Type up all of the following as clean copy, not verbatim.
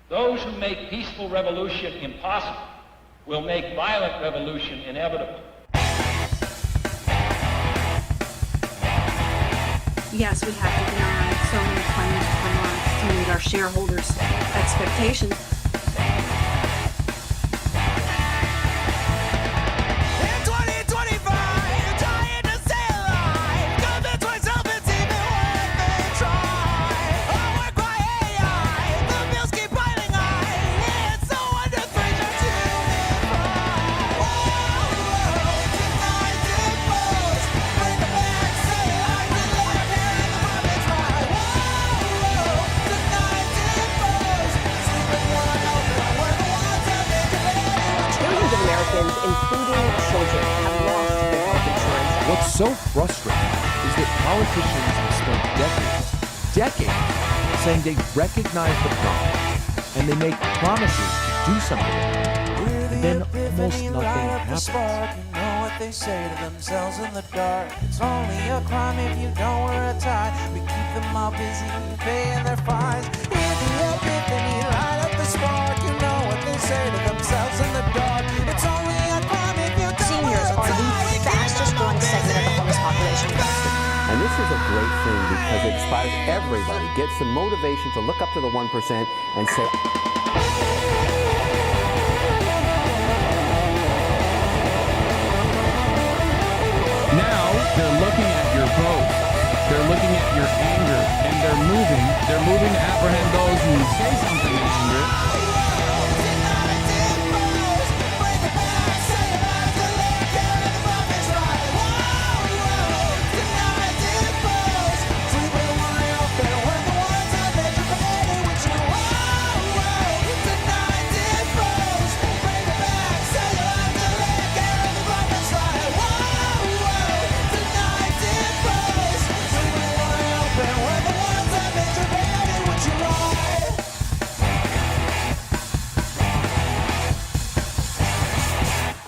Those who make peaceful revolution impossible will make violent revolution inevitable. Yes, we have to deny so many claims from us to meet our shareholders' expectations. Including children, have lost their health insurance. What's so frustrating is that politicians have spent decades saying they recognize the problem and they make promises to do something, and then almost nothing happens. You know what they say to themselves in the dark. It's only a crime if you don't wear a tie. We keep them all busy paying their fines. Hear the epiphany, light up the spark. You know what they say to themselves in the dark. It's only a crime if you don't wear a tie. Seniors are the fastest growing segment of the homeless population. And this is a great thing because it inspires everybody, gets the motivation to look up to the 1% and say, now they're looking at your vote, they're looking at your anger, and they're moving to apprehend those who say something in anger.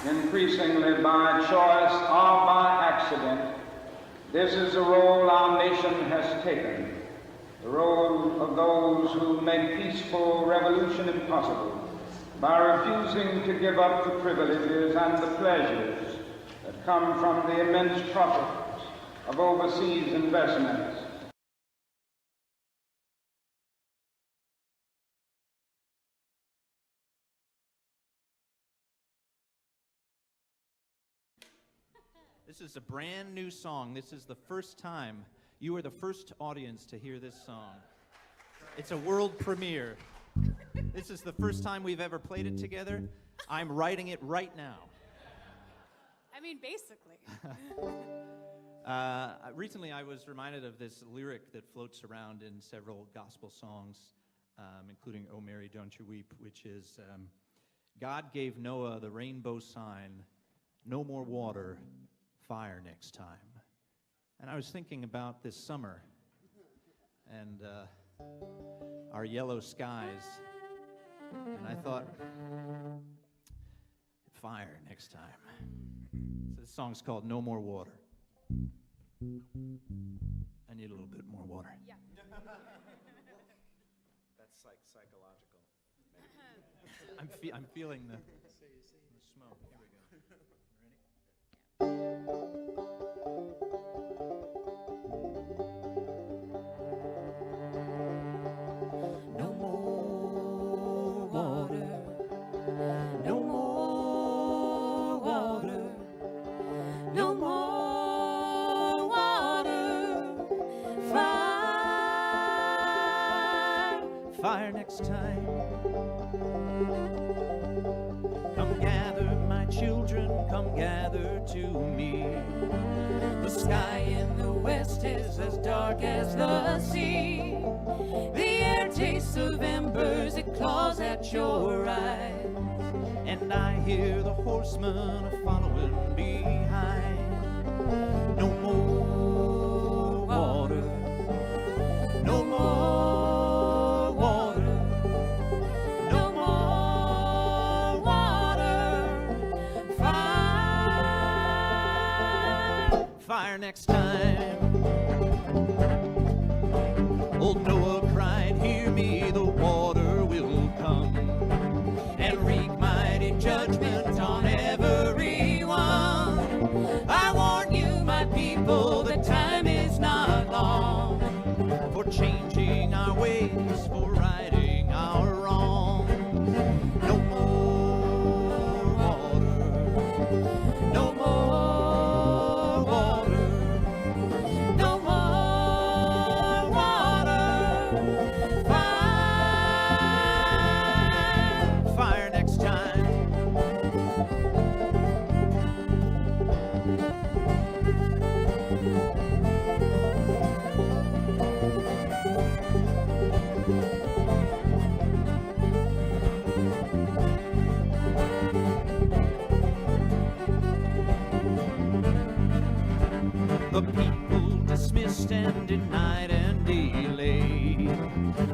Increasingly by choice or by accident, this is the role our nation has taken, the role of those who make peaceful revolution impossible by refusing to give up the privileges and the pleasures that come from the immense profits of overseas investments. This is a brand new song. This is the first time. You are the first audience to hear this song. It's a world premiere. This is the first time we've ever played it together. I'm writing it right now. I mean, basically. Recently, I was reminded of this lyric that floats around in several gospel songs, including "Oh Mary, Don't You Weep," which is, God gave Noah the rainbow sign, no more water, fire next time. And I was thinking about this summer and our yellow skies, and I thought, fire next time. So this song's called "No More Water." I need a little bit more water. Yeah. That's like psychological. I'm feeling the smoke. Here we go. No more water. No more water. No more water. Fire next time. Come gather, my children, come gather to me. The sky in the west is as dark as the sea. The air tastes of embers, it claws at your eyes. And I hear the horsemen are following behind. No more water. No more water. No more water. Fire next time. Old Noah cried, hear me, the water will come.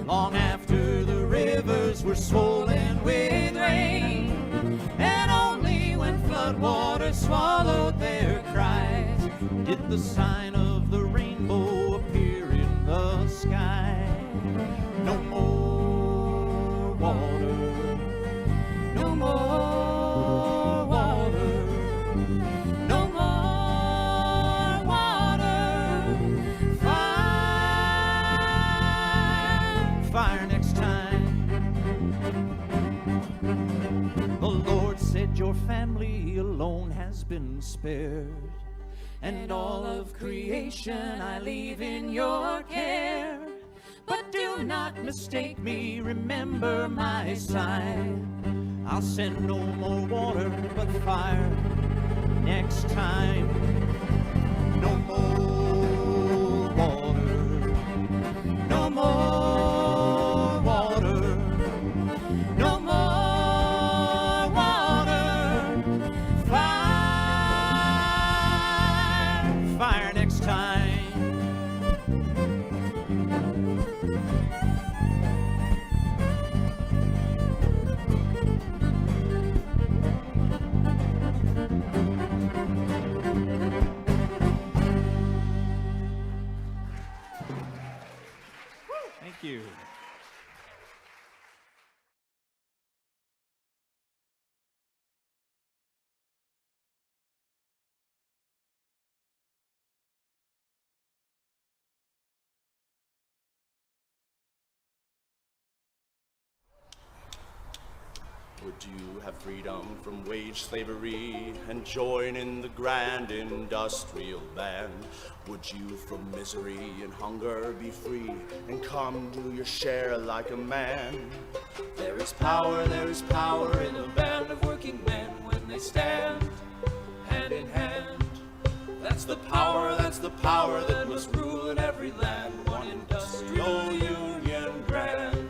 long after the rivers were swollen with rain, and only when floodwaters swallowed their cries did the sign of the rainbow appear in the sky. No more water, no more water, no more water. Fire next time. The Lord said your family alone has been spared, and all of creation I leave in your care. But do not mistake me, remember my sign. I'll send no more water, but fire next time. No more water, no more water, no more water. Fire next time. Thank you. Would you have freedom from wage slavery and join in the grand industrial band? Would you from misery and hunger be free and come do your share like a man? There is power in the band of working men when they stand hand in hand. That's the power that must rule in every land, one industrial union grand.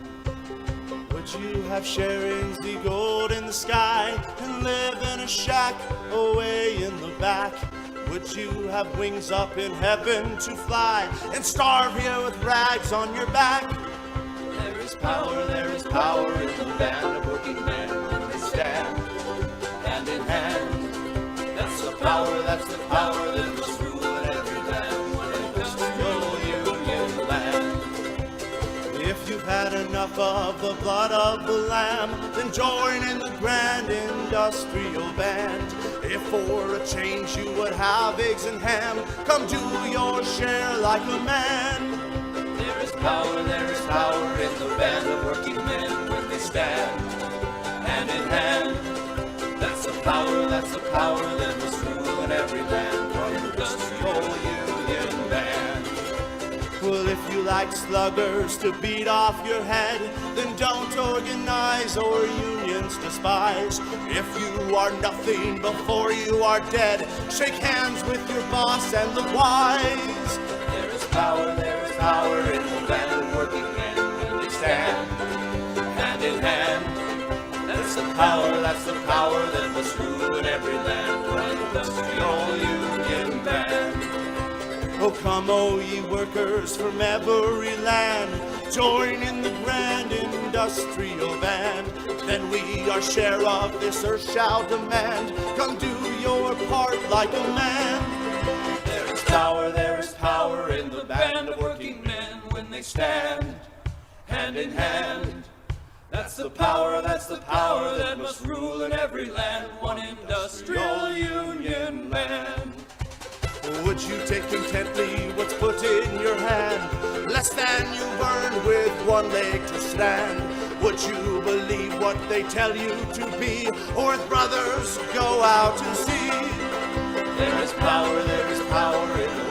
Would you have sharings the gold in the sky and live in a shack away in the back? Would you have wings up in heaven to fly and starve here with rags on your back? There is power in the band of working men when they stand hand in hand. That's the power that must rule in every land, one industrial union land. If you've had enough of the blood of the lamb, then join in the grand industrial band. If for a change you would have eggs and ham, come do your share like a man. There is power in the band of working men when they stand hand in hand. That's the power that must rule in every land, one industrial union band. Well, if you like sluggers to beat off your head, then don't organize or unions despise. If you are nothing before you are dead, shake hands with your boss and the wise. There is power in the band of working men when they stand hand in hand. That's the power that must rule in every land, one industrial union band. Oh, come, oh, ye workers from every land, join in the grand industrial band. Then we our share of this earth shall demand. Come do your part like a man. There is power in the band of working men when they stand hand in hand. That's the power that must rule in every land, one industrial union band. Would you take contently what's put in your hand, less than you earn with one leg to stand? Would you believe what they tell you to be, or with brothers go out and see? There is power in the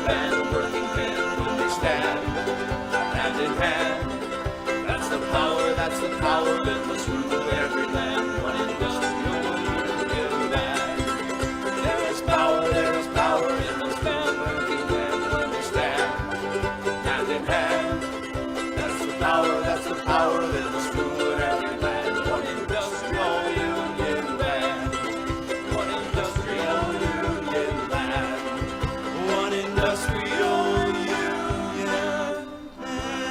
band of working men when they stand hand in hand. That's the power that must rule every land, one industrial union band. There is power in this band of working men when they stand hand in hand. That's the power that must rule in every land, one industrial union band, one industrial union band, one industrial union band.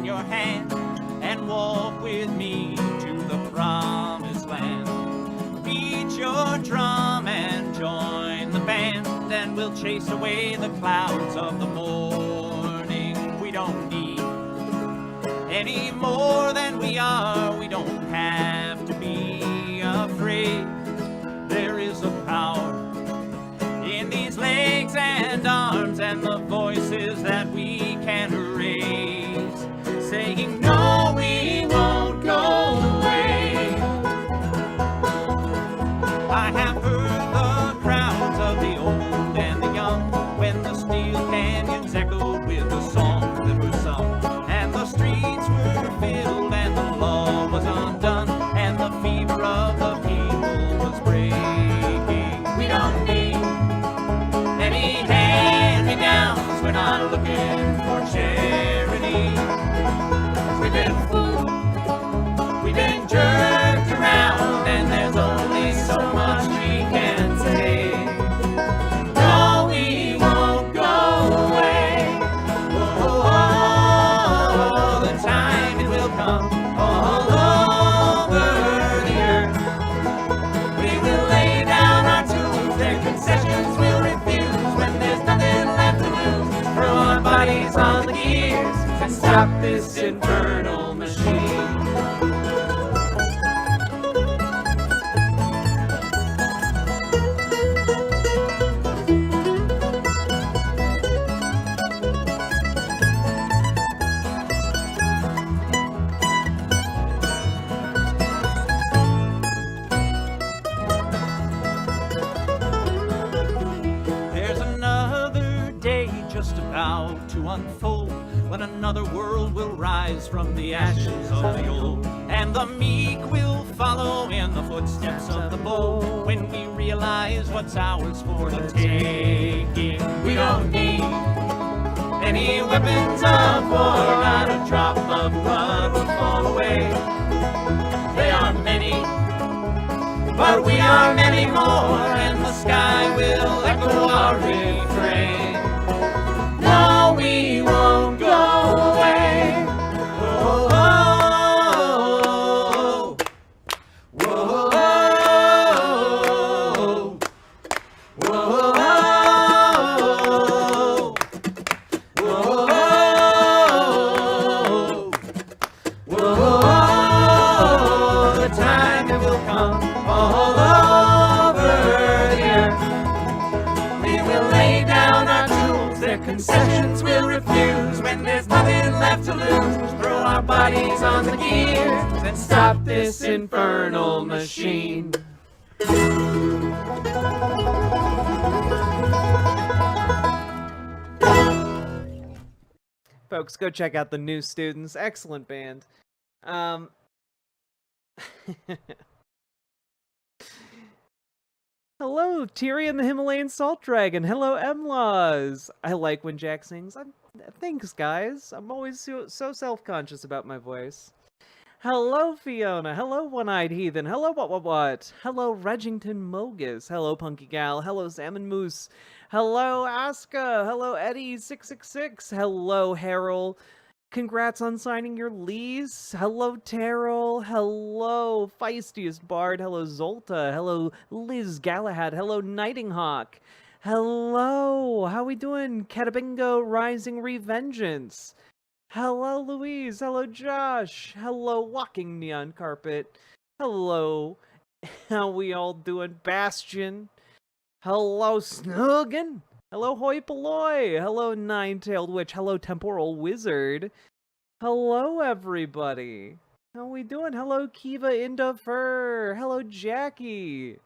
in your hand and walk with me to the promised land. Beat your drum and join the band, and we'll chase away the clouds of the morning. We don't need any more than we are. We don't have to be afraid. There is a power in these legs and arms and the voices that we can raise, saying no, we won't go away. I have heard the crowns of the old and the young when the steel canyons echoed with the songs that were sung, and the streets were filled and the law was undone, and the fever of the people was breaking. We don't need any hand-me-downs. We're not looking for charity. We've been fooled, we've been jerked around, and there's only so much we can say. No, we won't go away. Oh, the time it will come all over the earth. We will lay down our tools, their concessions we'll refuse when there's nothing left to lose. Throw our bodies on the gears and stop this infernal machine. There's another day just about to unfold, when another world will rise from the ashes of the old, and the meek will follow in the footsteps of the bold, when we realize what's ours for the taking. We don't need any weapons of war, not a drop of blood will fall away. They are many, but we are many more, and the sky will echo our refrain. No, we won't go away. Whoa, whoa, whoa, whoa, whoa, whoa. The time it will come all over the earth. We will lay down our tools, their concessions we'll refuse when there's nothing left to lose. Throw our bodies on the gears and stop this infernal machine. Folks, go check out the New Students. Excellent band. Hello, Tyrion the Himalayan Salt Dragon. Hello, M-Laws. I like when Jack sings. Thanks, guys. I'm always so self-conscious about my voice. Hello, Fiona. Hello, One-Eyed Heathen. Hello, what? Hello, Regington Mogus. Hello, Punky Gal. Hello, Salmon Moose. Hello, Aska. Hello, Eddie666. Hello, Harold. Congrats on signing your lease. Hello, Terrell. Hello, Feistiest Bard. Hello, Zolta. Hello, Liz Galahad. Hello, Nightinghawk. Hello, how we doing? Catabingo Rising Revengeance. Hello, Louise. Hello, Josh. Hello, Walking Neon Carpet. Hello, how we all doing? Bastion. Hello, Snuggin. Hello, Hoi Polloi. Hello, Nine-Tailed Witch. Hello, Temporal Wizard. Hello, everybody. How we doing? Hello, Kiva Indafur. Hello, Jackie.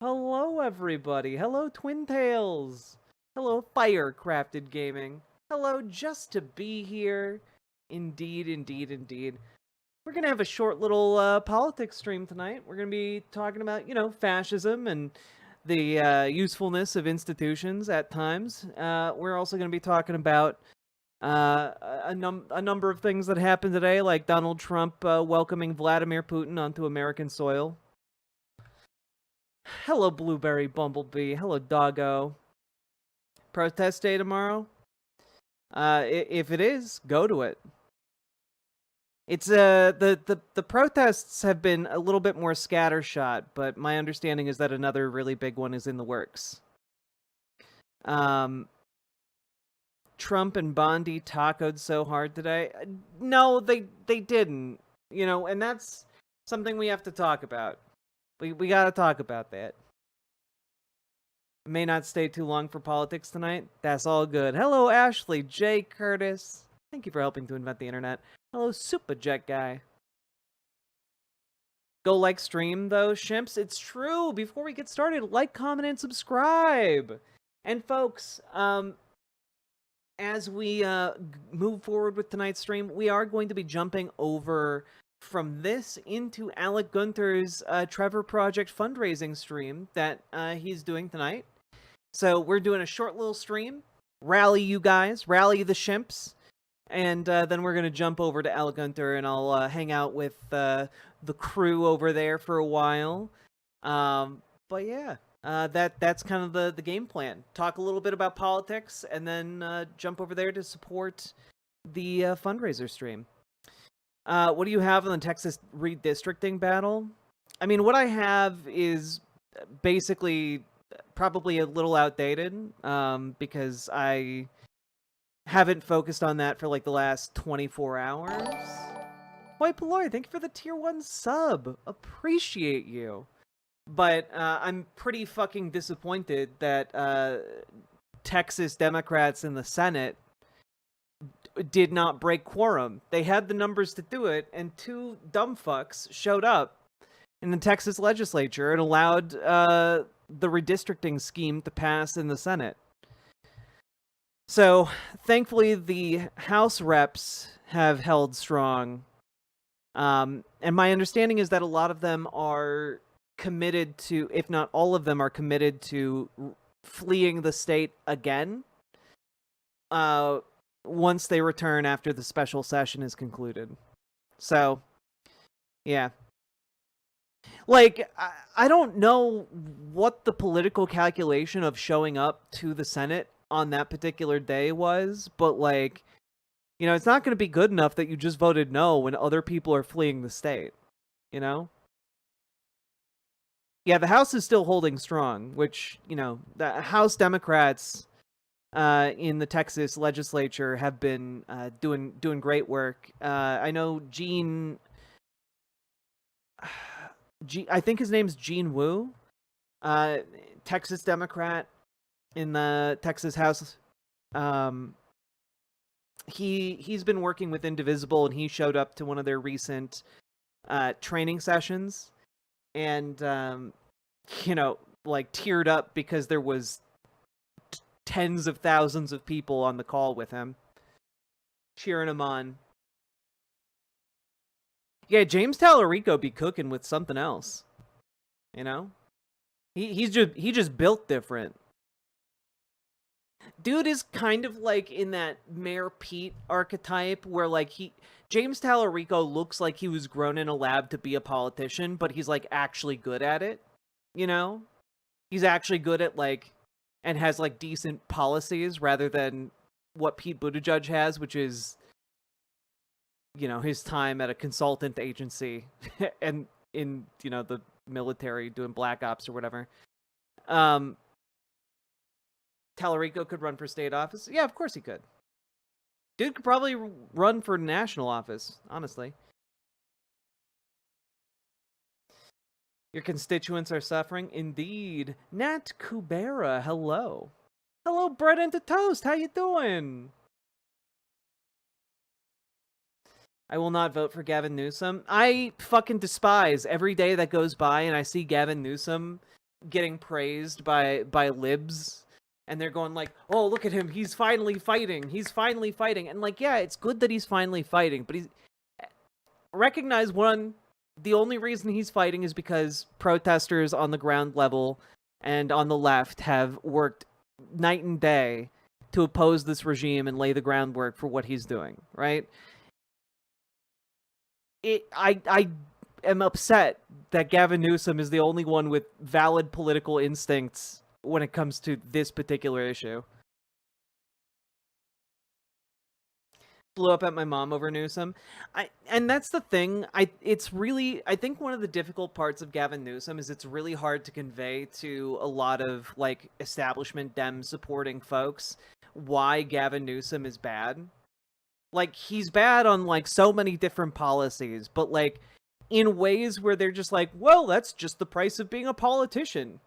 Hello, everybody. Hello, Twin Tails. Hello, Firecrafted Gaming. Hello, Just to Be Here. Indeed, indeed, indeed. We're going to have a short little politics stream tonight. We're going to be talking about, fascism and the usefulness of institutions at times. We're also going to be talking about a number of things that happened today, like Donald Trump welcoming Vladimir Putin onto American soil. Hello, Blueberry Bumblebee. Hello, Doggo. Protest day tomorrow? If it is, go to it. It's the protests have been a little bit more scattershot, but my understanding is that another really big one is in the works. Trump and Bondi tacoed so hard today. No, they didn't. You know, and that's something we have to talk about. We got to talk about that. May not stay too long for politics tonight. That's all good. Hello, Ashley J. Curtis. Thank you for helping to invent the internet. Hello, Superjet Guy. Go like stream, though, Shimps. It's true. Before we get started, like, comment, and subscribe. And folks, as we move forward with tonight's stream, we are going to be jumping over from this into Alec Gunter's Trevor Project fundraising stream that he's doing tonight. So we're doing a short little stream. Rally you guys. Rally the Shimps. And then we're going to jump over to Alec Gunter, and I'll hang out with the crew over there for a while. But yeah, that's kind of the game plan. Talk a little bit about politics, and then jump over there to support the fundraiser stream. What do you have on the Texas redistricting battle? I mean, what I have is basically probably a little outdated, because I haven't focused on that for like the last 24 hours. White Paloy, thank you for the tier 1 sub. Appreciate you. But I'm pretty fucking disappointed that Texas Democrats in the Senate did not break quorum. They had the numbers to do it, and two dumb fucks showed up in the Texas legislature and allowed the redistricting scheme to pass in the Senate. So, thankfully, the House reps have held strong. And my understanding is that a lot of them are committed to, if not all of them, are committed to fleeing the state again once they return after the special session is concluded. So, yeah. Like, I don't know what the political calculation of showing up to the Senate on that particular day was, but like, you know, it's not going to be good enough that you just voted no when other people are fleeing the state, you know? Yeah, the House is still holding strong, which, you know, the House Democrats in the Texas legislature have been doing great work. I know I think his name's Gene Wu, Texas Democrat in the Texas House. He's been working with Indivisible, and he showed up to one of their recent training sessions, and you know, like teared up because there was tens of thousands of people on the call with him, cheering him on. Yeah, James Tallarico be cooking with something else, you know. He just built different. Dude is kind of like in that Mayor Pete archetype where like James Tallarico looks like he was grown in a lab to be a politician, but he's like actually good at it, you know? He's actually good at like, and has like decent policies rather than what Pete Buttigieg has, which is, you know, his time at a consultant agency and in, you know, the military doing black ops or whatever. Tallarico could run for state office. Yeah, of course he could. Dude could probably run for national office, honestly. Your constituents are suffering? Indeed. Nat Kubera, hello. Hello, bread and toast. How you doing? I will not vote for Gavin Newsom. I fucking despise every day that goes by and I see Gavin Newsom getting praised by libs. And they're going like, oh, look at him. He's finally fighting. He's finally fighting. And like, yeah, it's good that he's finally fighting. But he's... Recognize one, the only reason he's fighting is because protesters on the ground level and on the left have worked night and day to oppose this regime and lay the groundwork for what he's doing, right? I am upset that Gavin Newsom is the only one with valid political instincts when it comes to this particular issue. blew up at my mom over Newsom. And that's the thing. I think one of the difficult parts of Gavin Newsom is it's really hard to convey to a lot of like establishment Dem supporting folks why Gavin Newsom is bad. Like, he's bad on like so many different policies, but like in ways where they're just like, well, that's just the price of being a politician.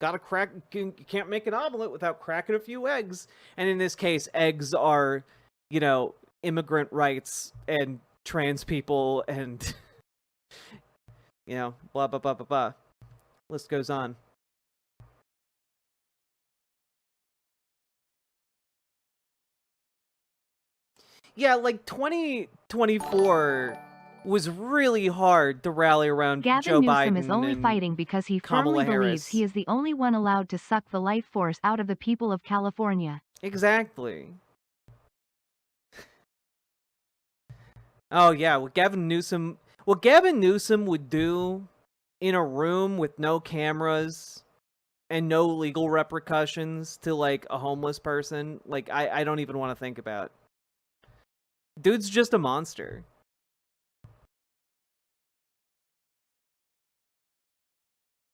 Gotta crack, you can't make an omelet without cracking a few eggs. And in this case, eggs are, you know, immigrant rights and trans people and, you know, blah, blah, blah, blah, blah. List goes on. Yeah, like 2024 was really hard to rally around Gavin Joe Newsom Biden is only and fighting because he Kamala firmly believes Harris. he is the only one allowed to suck the life force out of the people of California. Exactly. Oh yeah, what Gavin Newsom would do in a room with no cameras and no legal repercussions to like a homeless person, like I don't even want to think about. Dude's just a monster.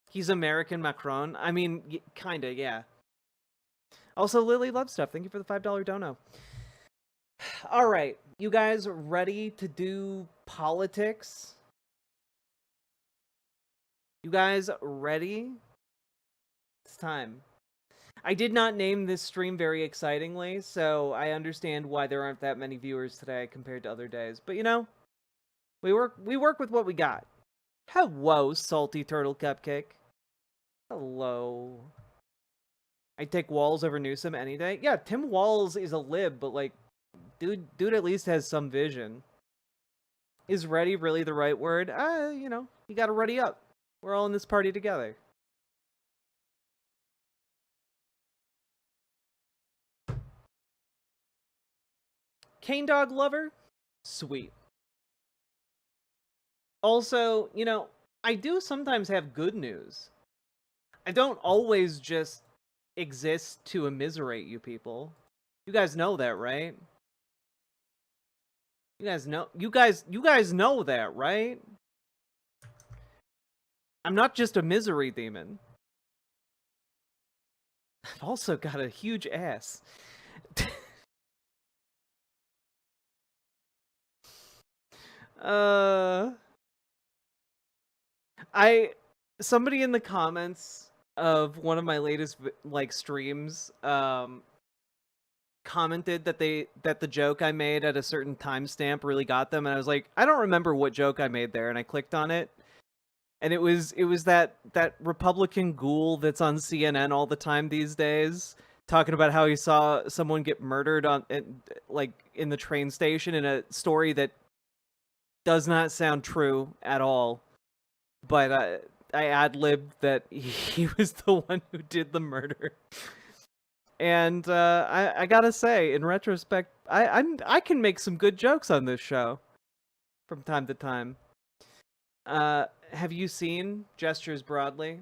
He's American Macron. I mean, kinda, yeah. Also, Lily Love Stuff, thank you for the $5 dono. All right, you guys ready to do politics? You guys ready? It's time. I did not name this stream very excitingly, so I understand why there aren't that many viewers today compared to other days. But you know, we work with what we got. Hello, Salty Turtle Cupcake. Hello. I'd take Walls over Newsom any day. Yeah, Tim Walz is a lib, but like, dude at least has some vision. Is ready really the right word? You know, you gotta ready up. We're all in this party together. Cane Dog Lover? Sweet. Also, you know, I do sometimes have good news. I don't always just exist to immiserate you people. You guys know that, right? You guys know that, right? I'm not just a misery demon. I've also got a huge ass. Somebody in the comments of one of my latest like streams commented that the joke I made at a certain timestamp really got them, and I was like, I don't remember what joke I made there, and I clicked on it, and it was that Republican ghoul that's on CNN all the time these days, talking about how he saw someone get murdered like in the train station in a story that does not sound true at all, but I ad-libbed that he was the one who did the murder. And I gotta say, in retrospect, I can make some good jokes on this show from time to time. Have you seen Gestures Broadly?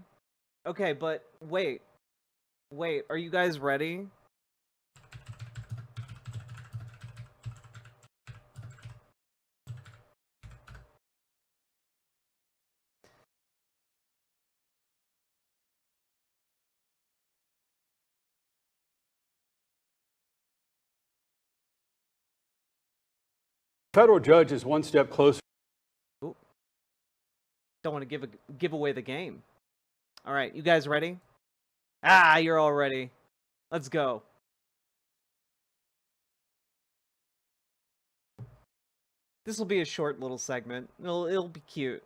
Okay, but wait, are you guys ready? Federal judge is one step closer. Ooh. Don't want to give away the game. All right, you guys ready? Ah, you're all ready. Let's go. This will be a short little segment. It'll be cute.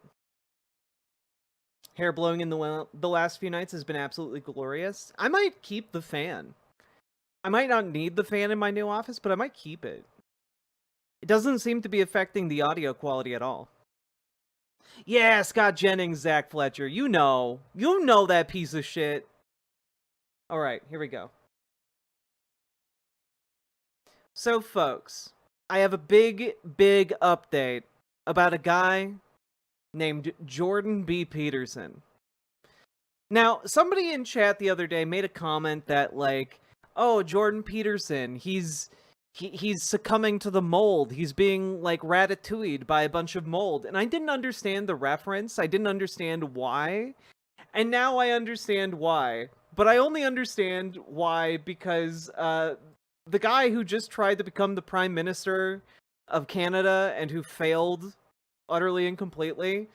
Hair blowing in the last few nights has been absolutely glorious. I might keep the fan. I might not need the fan in my new office, but I might keep it. It doesn't seem to be affecting the audio quality at all. Yeah, Scott Jennings, Zach Fletcher. You know that piece of shit. All right, here we go. So, folks, I have a big update about a guy named Jordan B. Peterson. Now, somebody in chat the other day made a comment that, like, oh, Jordan Peterson, he's he's succumbing to the mold. He's being like ratatouilleed by a bunch of mold. And I didn't understand the reference. I didn't understand why. And now I understand why. But I only understand why because the guy who just tried to become the Prime Minister of Canada and who failed utterly and completely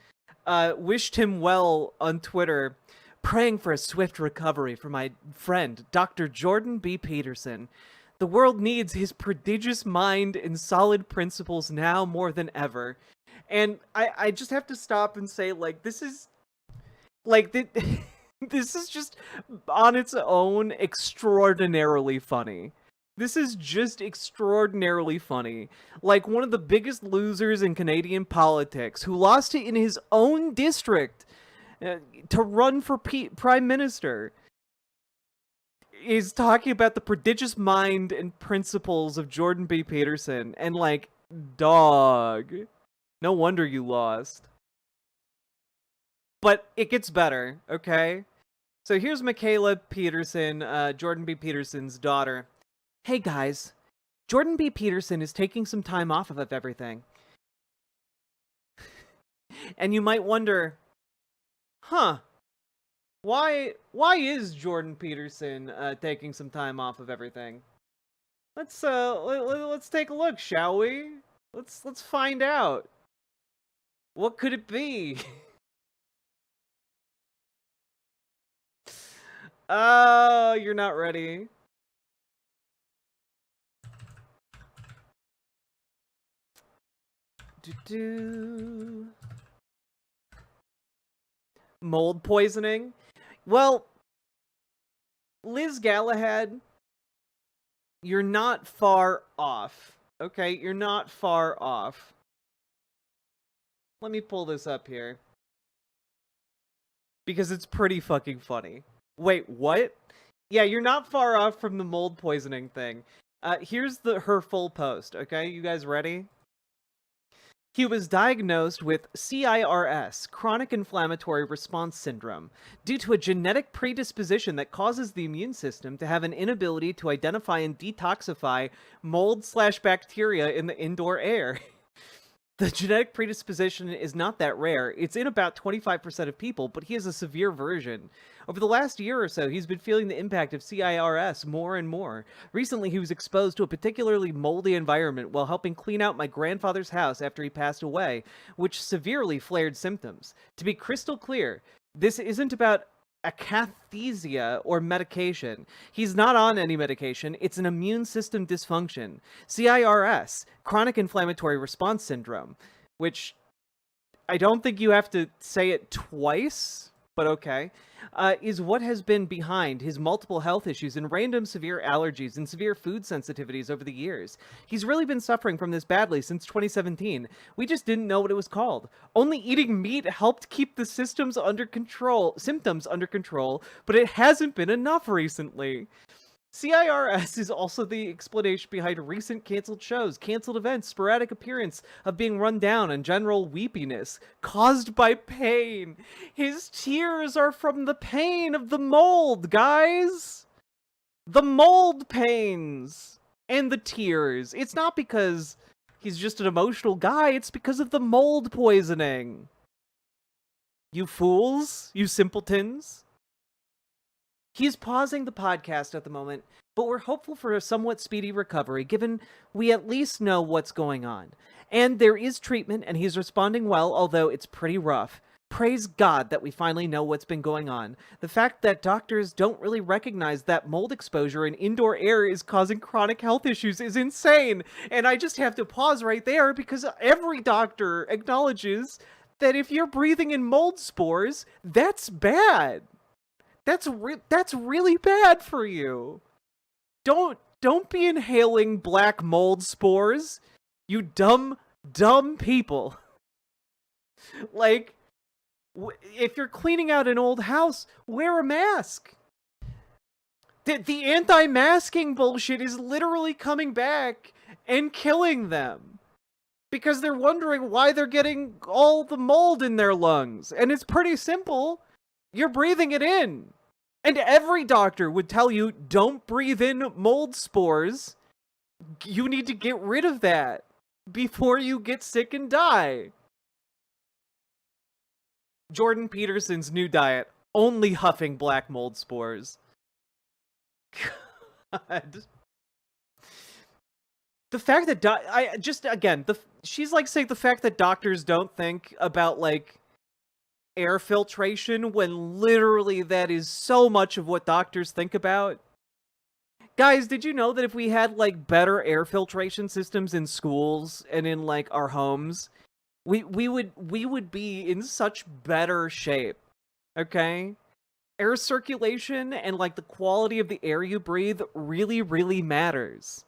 wished him well on Twitter, praying for a swift recovery for my friend, Dr. Jordan B. Peterson. The world needs his prodigious mind and solid principles now more than ever. And I just have to stop and say, like, this is... Like, this is just, on its own, extraordinarily funny. This is just extraordinarily funny. Like, one of the biggest losers in Canadian politics, who lost it in his own district to run for Prime Minister, is talking about the prodigious mind and principles of Jordan B. Peterson. And, like, dog, no wonder you lost. But it gets better, okay? So here's Michaela Peterson, Jordan B. Peterson's daughter. Hey guys, Jordan B. Peterson is taking some time off of everything. And you might wonder, huh, why is Jordan Peterson taking some time off of everything? Let's take a look, shall we? Let's find out. What could it be? Oh, you're not ready. Mold poisoning? Well, Liz Galahad, you're not far off. Okay, you're not far off. Let me pull this up here. Because it's pretty fucking funny. Wait, what? Yeah, you're not far off from the mold poisoning thing. Here's her full post, okay? You guys ready? He was diagnosed with CIRS, chronic inflammatory response syndrome, due to a genetic predisposition that causes the immune system to have an inability to identify and detoxify mold/bacteria in the indoor air. The genetic predisposition is not that rare. It's in about 25% of people, but he has a severe version. Over the last year or so, he's been feeling the impact of CIRS more and more. Recently, he was exposed to a particularly moldy environment while helping clean out my grandfather's house after he passed away, which severely flared symptoms. To be crystal clear, this isn't about akathisia or medication. He's not on any medication. It's an immune system dysfunction. CIRS, chronic inflammatory response syndrome, which I don't think you have to say it twice, but okay, is what has been behind his multiple health issues and random severe allergies and severe food sensitivities over the years. He's really been suffering from this badly since 2017. We just didn't know what it was called. Only eating meat helped keep the symptoms under control, but it hasn't been enough recently. CIRS is also the explanation behind recent canceled shows, canceled events, sporadic appearance of being run down, and general weepiness caused by pain. His tears are from the pain of the mold, guys! The mold pains! And the tears. It's not because he's just an emotional guy, it's because of the mold poisoning. You fools, you simpletons. He's pausing the podcast at the moment, but we're hopeful for a somewhat speedy recovery, given we at least know what's going on. And there is treatment, and he's responding well, although it's pretty rough. Praise God that we finally know what's been going on. The fact that doctors don't really recognize that mold exposure in indoor air is causing chronic health issues is insane. And I just have to pause right there, because every doctor acknowledges that if you're breathing in mold spores, that's bad. That's really bad for you. Don't be inhaling black mold spores, you dumb people. Like, if you're cleaning out an old house, wear a mask. The anti-masking bullshit is literally coming back and killing them. Because they're wondering why they're getting all the mold in their lungs. And it's pretty simple. You're breathing it in. And every doctor would tell you, don't breathe in mold spores. You need to get rid of that before you get sick and die. Jordan Peterson's new diet, only huffing black mold spores. God. The fact that she's like saying the fact that doctors don't think about like air filtration when literally that is so much of what doctors think about. Guys, did you know that if we had like better air filtration systems in schools and in like our homes, we would be in such better shape. Okay? Air circulation and like the quality of the air you breathe really, really matters.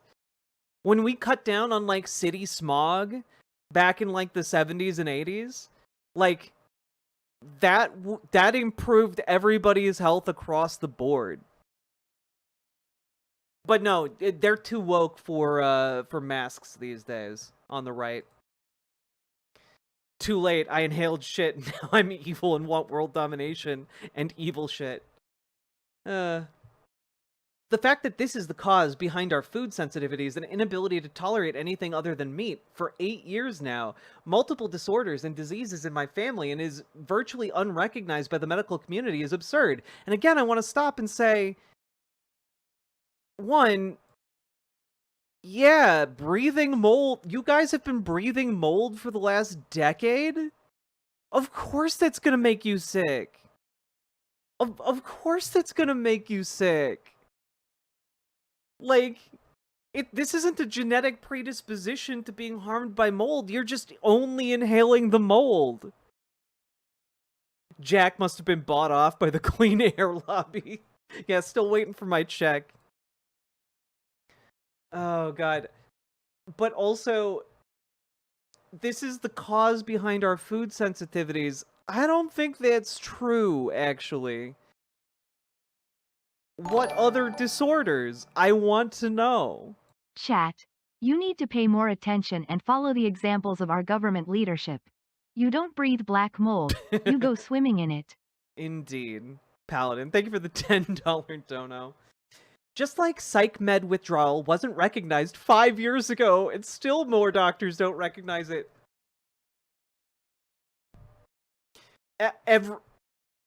When we cut down on like city smog back in like the 70s and 80s, like that improved everybody's health across the board. But no, they're too woke for masks these days on the right. Too late, I inhaled shit, now I'm evil and want world domination and evil shit. The fact that this is the cause behind our food sensitivities and inability to tolerate anything other than meat for 8 years now, multiple disorders and diseases in my family, and is virtually unrecognized by the medical community is absurd. And again, I want to stop and say, one, yeah, breathing mold. You guys have been breathing mold for the last decade? Of course that's gonna make you sick. Of course that's gonna make you sick. Like, this isn't a genetic predisposition to being harmed by mold. You're just only inhaling the mold. Jack must have been bought off by the clean air lobby. Yeah, still waiting for my check. Oh, God. But also, this is the cause behind our food sensitivities. I don't think that's true, actually. What other disorders? I want to know. Chat. You need to pay more attention and follow the examples of our government leadership. You don't breathe black mold, you go swimming in it. Indeed. Paladin, thank you for the $10 dono. Just like psych med withdrawal wasn't recognized 5 years ago, and still more doctors don't recognize it.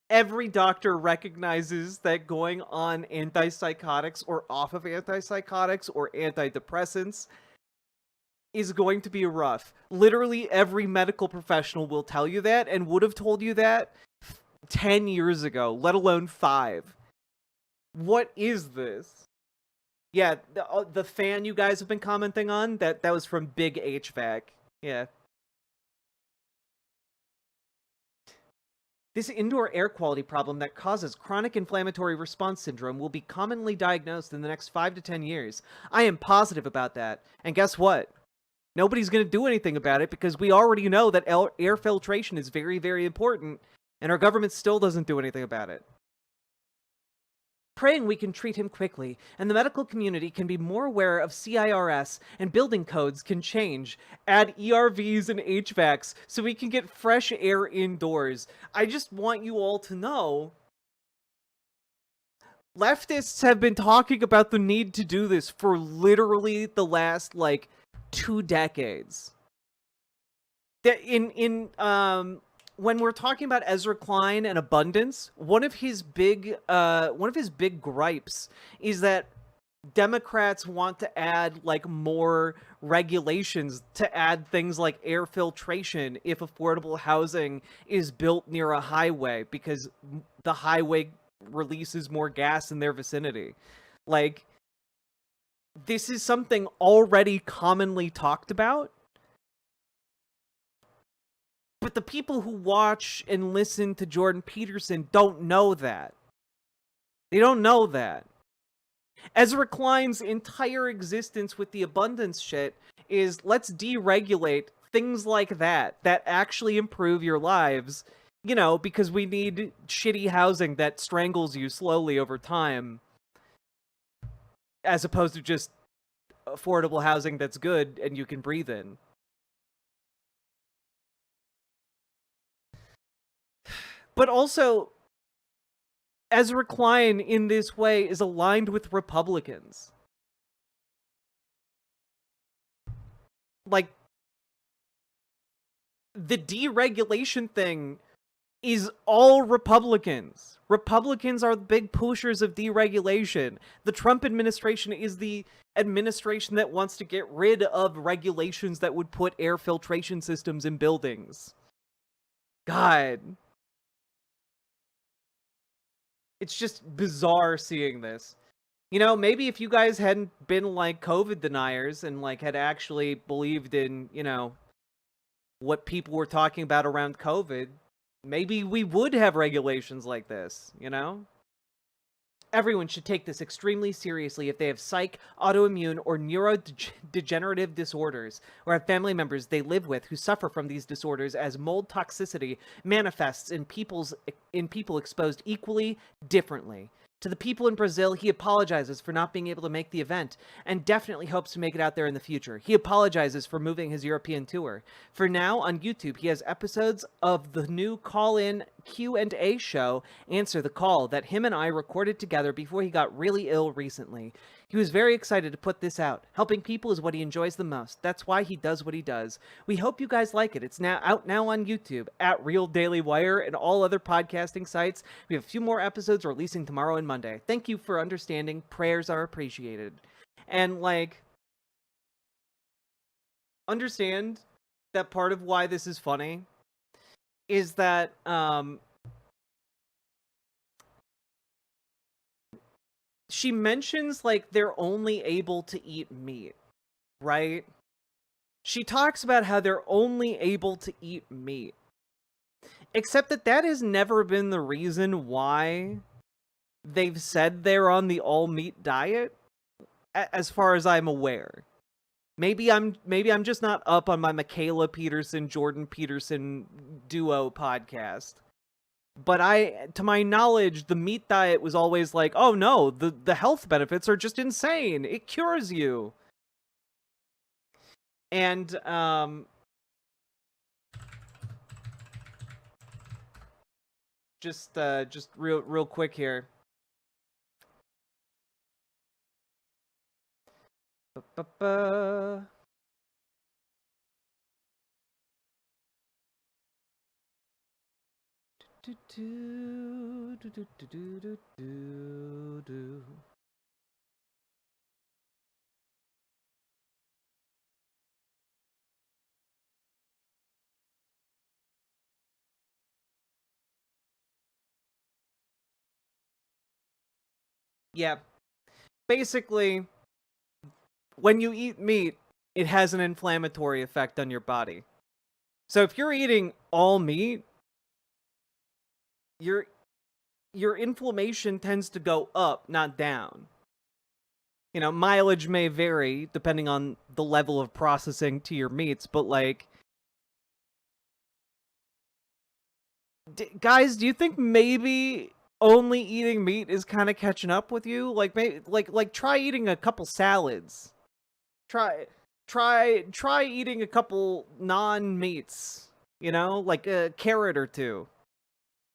Every doctor recognizes that going on antipsychotics or off of antipsychotics or antidepressants is going to be rough. Literally every medical professional will tell you that and would have told you that 10 years ago, let alone 5. What is this? Yeah, the fan you guys have been commenting on, that was from Big HVAC. Yeah. This indoor air quality problem that causes chronic inflammatory response syndrome will be commonly diagnosed in the next 5 to 10 years. I am positive about that. And guess what? Nobody's going to do anything about it because we already know that air filtration is very, very important, and our government still doesn't do anything about it. Praying we can treat him quickly, and the medical community can be more aware of CIRS, and building codes can change. Add ERVs and HVACs so we can get fresh air indoors. I just want you all to know, leftists have been talking about the need to do this for literally the last, 2 decades. When we're talking about Ezra Klein and abundance, one of his big gripes is that Democrats want to add more regulations to add things like air filtration if affordable housing is built near a highway because the highway releases more gas in their vicinity. This is something already commonly talked about. But the people who watch and listen to Jordan Peterson don't know that. They don't know that. Ezra Klein's entire existence with the abundance shit is let's deregulate things like that actually improve your lives, because we need shitty housing that strangles you slowly over time, as opposed to just affordable housing that's good and you can breathe in. But also, Ezra Klein in this way is aligned with Republicans. like, the deregulation thing is all Republicans. Republicans are the big pushers of deregulation. The Trump administration is the administration that wants to get rid of regulations that would put air filtration systems in buildings. God. It's just bizarre seeing this. You know, maybe if you guys hadn't been, like, COVID deniers and, like, had actually believed in, you know, what people were talking about around COVID, maybe we would have regulations like this, you know? Everyone should take this extremely seriously if they have psych, autoimmune, or neurodegenerative disorders, or have family members they live with who suffer from these disorders, as mold toxicity manifests in people exposed equally, differently. To the people in Brazil, he apologizes for not being able to make the event, and definitely hopes to make it out there in the future. He apologizes for moving his European tour. For now, on YouTube, he has episodes of the new call-in Q&A show, Answer the Call, that him and I recorded together before he got really ill recently. He was very excited to put this out. Helping people is what he enjoys the most. That's why he does what he does. We hope you guys like it. It's now out now on YouTube, at Real Daily Wire, and all other podcasting sites. We have a few more episodes releasing tomorrow and Monday. Thank you for understanding. Prayers are appreciated. And, like, understand that part of why this is funny is that, she mentions, like, they're only able to eat meat, right? She talks about how they're only able to eat meat. Except that that has never been the reason why they've said they're on the all-meat diet, as far as I'm aware. Maybe I'm just not up on my Michaela Peterson, Jordan Peterson duo podcast. But to my knowledge, the meat diet was always like, oh no, the health benefits are just insane. It cures you. And, just real quick here. Ba-ba-ba. Yeah. Basically, when you eat meat, it has an inflammatory effect on your body. So if you're eating all meat, your inflammation tends to go up, not down. You know, mileage may vary depending on the level of processing to your meats, but, like, guys, do you think maybe only eating meat is kind of catching up with you? Like, maybe, like try eating a couple salads. Try eating a couple non-meats, you know, like a carrot or two.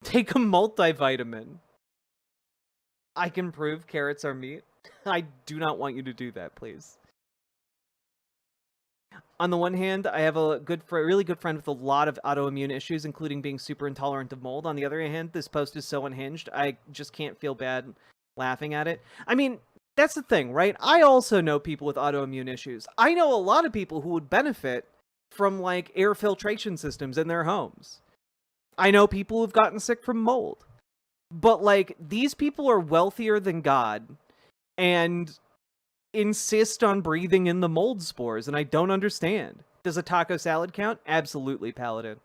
Take a multivitamin. I can prove carrots are meat. I do not want you to do that, please. On the one hand, I have a really good friend with a lot of autoimmune issues, including being super intolerant of mold. On the other hand, this post is so unhinged, I just can't feel bad laughing at it. I mean, that's the thing, right? I also know people with autoimmune issues. I know a lot of people who would benefit from, like, air filtration systems in their homes. I know people who've gotten sick from mold. But, like, these people are wealthier than God and insist on breathing in the mold spores, and I don't understand. Does a taco salad count? Absolutely, Paladin.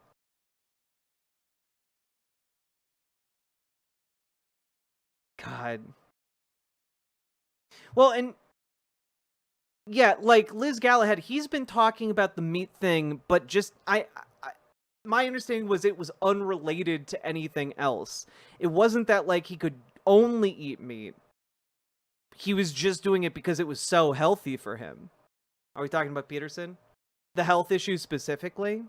God. Well, and yeah, like Liz Galahad, he's been talking about the meat thing, but just my understanding was it was unrelated to anything else. It wasn't that, like, he could only eat meat. He was just doing it because it was so healthy for him. Are we talking about Peterson? The health issue specifically?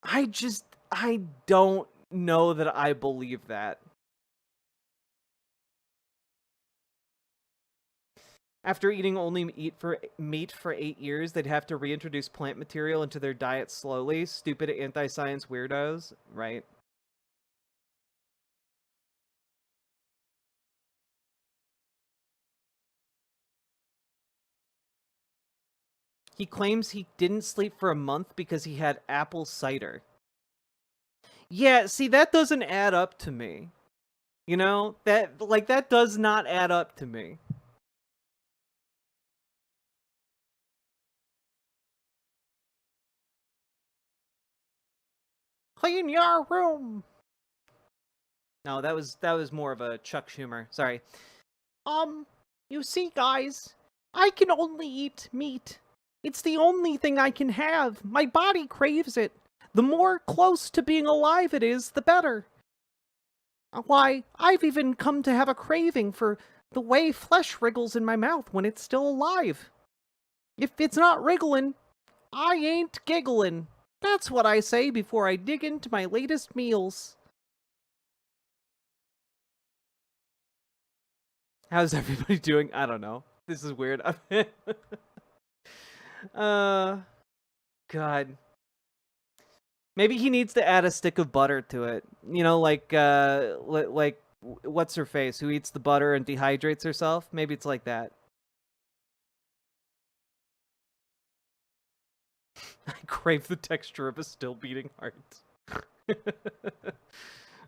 I don't know that I believe that. After eating only meat for 8 years, they'd have to reintroduce plant material into their diet slowly. Stupid anti-science weirdos, right? He claims he didn't sleep for a month because he had apple cider. Yeah, see, that doesn't add up to me. You know, that does not add up to me. Clean your room. No, that was more of a Chuck Schumer. Sorry. You see, guys, I can only eat meat. It's the only thing I can have. My body craves it. The more close to being alive it is, the better. Why, I've even come to have a craving for the way flesh wriggles in my mouth when it's still alive. If it's not wriggling, I ain't giggling. That's what I say before I dig into my latest meals. How's everybody doing? I don't know. This is weird. God. Maybe he needs to add a stick of butter to it. You know, like what's her face, who eats the butter and dehydrates herself? Maybe it's like that. I crave the texture of a still beating heart.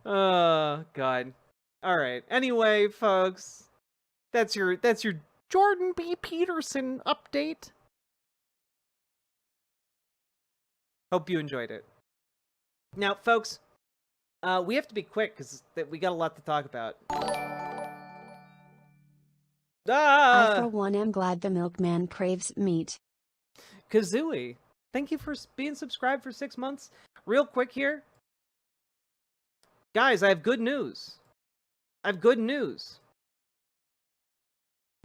Oh, God. All right. Anyway, folks, that's your Jordan B. Peterson update. Hope you enjoyed it. Now, folks, we have to be quick because we got a lot to talk about. I, for one, am glad the milkman craves meat. Kazooie, thank you for being subscribed for 6 months. Real quick here. Guys, I have good news.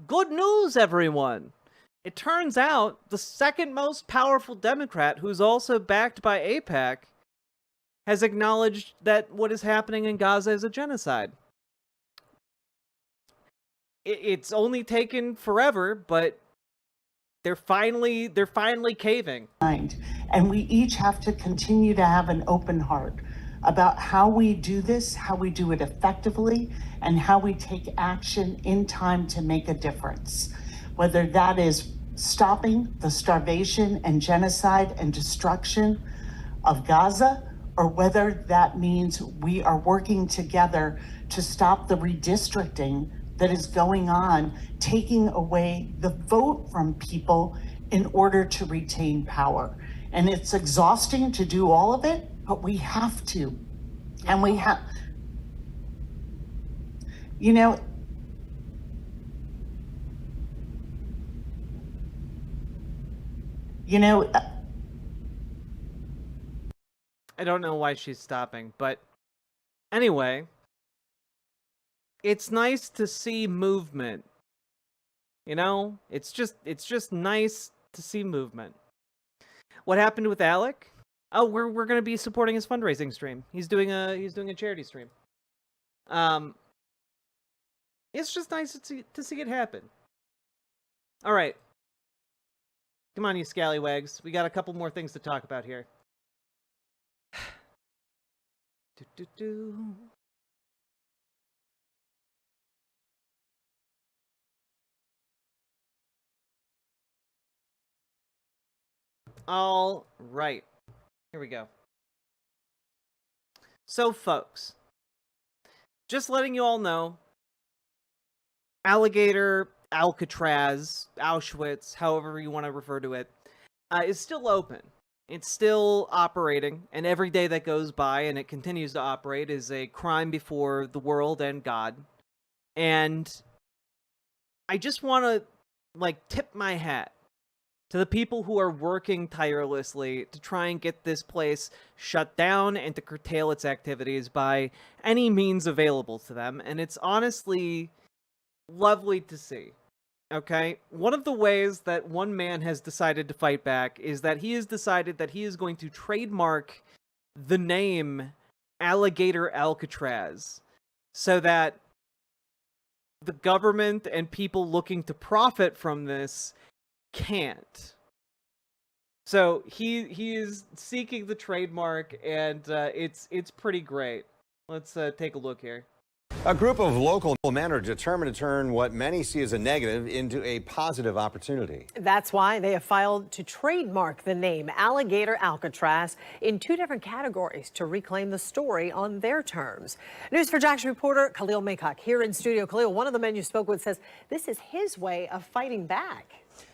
Good news, everyone. It turns out the second most powerful Democrat, who's also backed by AIPAC, has acknowledged that what is happening in Gaza is a genocide. It's only taken forever, but they're finally caving. And we each have to continue to have an open heart about how we do this, how we do it effectively, and how we take action in time to make a difference. Whether that is stopping the starvation and genocide and destruction of Gaza, or whether that means we are working together to stop the redistricting that is going on, taking away the vote from people in order to retain power. And it's exhausting to do all of it, but we have to. And we have, you know, I don't know why she's stopping, but anyway, it's nice to see movement. You know, it's just nice to see movement. What happened with ALEC? Oh, we're gonna be supporting his fundraising stream. He's doing a charity stream. It's just nice to see it happen. All right, come on, you scallywags. We got a couple more things to talk about here. All right, here we go. So, folks, just letting you all know, Alligator Alcatraz, Auschwitz, however you want to refer to it, is still open. It's still operating, and every day that goes by and it continues to operate is a crime before the world and God. And I just want to, tip my hat to the people who are working tirelessly to try and get this place shut down and to curtail its activities by any means available to them. And it's honestly lovely to see. Okay? One of the ways that one man has decided to fight back is that he has decided that he is going to trademark the name Alligator Alcatraz so that the government and people looking to profit from this can't. So he is seeking the trademark, and it's pretty great. Let's take a look here. A group of local men are determined to turn what many see as a negative into a positive opportunity. That's why they have filed to trademark the name Alligator Alcatraz in 2 different categories to reclaim the story on their terms. News4Jax reporter Khalil Maycock here in studio. Khalil, one of the men you spoke with says this is his way of fighting back.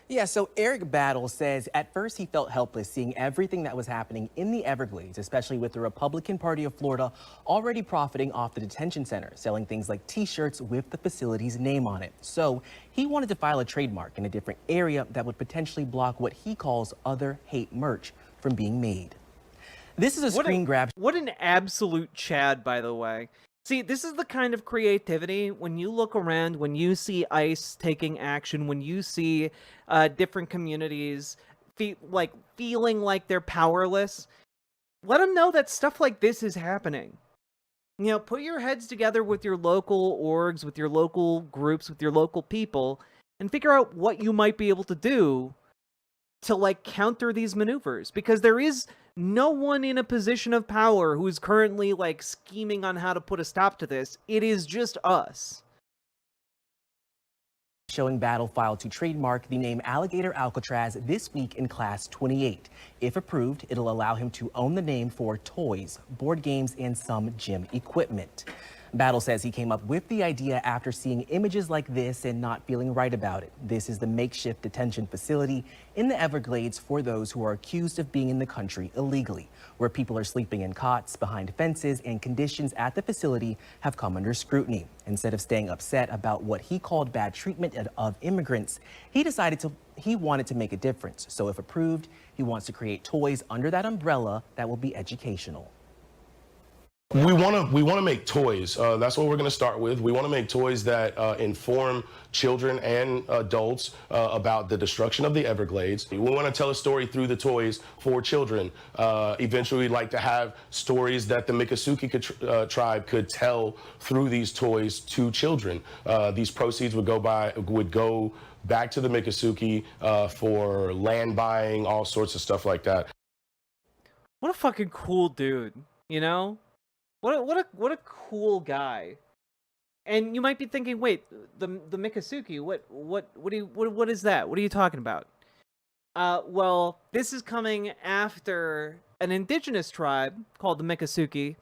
Yeah, so Eric Battle says at first he felt helpless seeing everything that was happening in the Everglades, especially with the Republican Party of Florida already profiting off the detention center, selling things like T-shirts with the facility's name on it. So he wanted to file a trademark in a different area that would potentially block what he calls other hate merch from being made. This is a screen grab. What an absolute Chad, by the way. See, this is the kind of creativity when you look around, when you see ICE taking action, when you see different communities feeling like they're powerless. Let them know that stuff like this is happening. You know, put your heads together with your local orgs, with your local groups, with your local people, and figure out what you might be able to do to counter these maneuvers, because there is no one in a position of power who is currently scheming on how to put a stop to this. It is just us. Showing Battle filed to trademark the name Alligator Alcatraz this week in Class 28. If approved, it'll allow him to own the name for toys, board games, and some gym equipment. Battle says he came up with the idea after seeing images like this and not feeling right about it. This is the makeshift detention facility in the Everglades for those who are accused of being in the country illegally, where people are sleeping in cots, behind fences, and conditions at the facility have come under scrutiny. Instead of staying upset about what he called bad treatment of immigrants, he wanted to make a difference. So if approved, he wants to create toys under that umbrella that will be educational. We want to make toys. That's what we're going to start with. We want to make toys that inform children and adults about the destruction of the Everglades. We want to tell a story through the toys for children. Eventually, we'd like to have stories that the Miccosukee tribe could tell through these toys to children. These proceeds would go back to the Miccosukee for land buying, all sorts of stuff like that. What a fucking cool dude, you know? What a cool guy. And you might be thinking, wait, the Miccosukee, what is that? What are you talking about? Well, this is coming after an indigenous tribe called the Miccosukee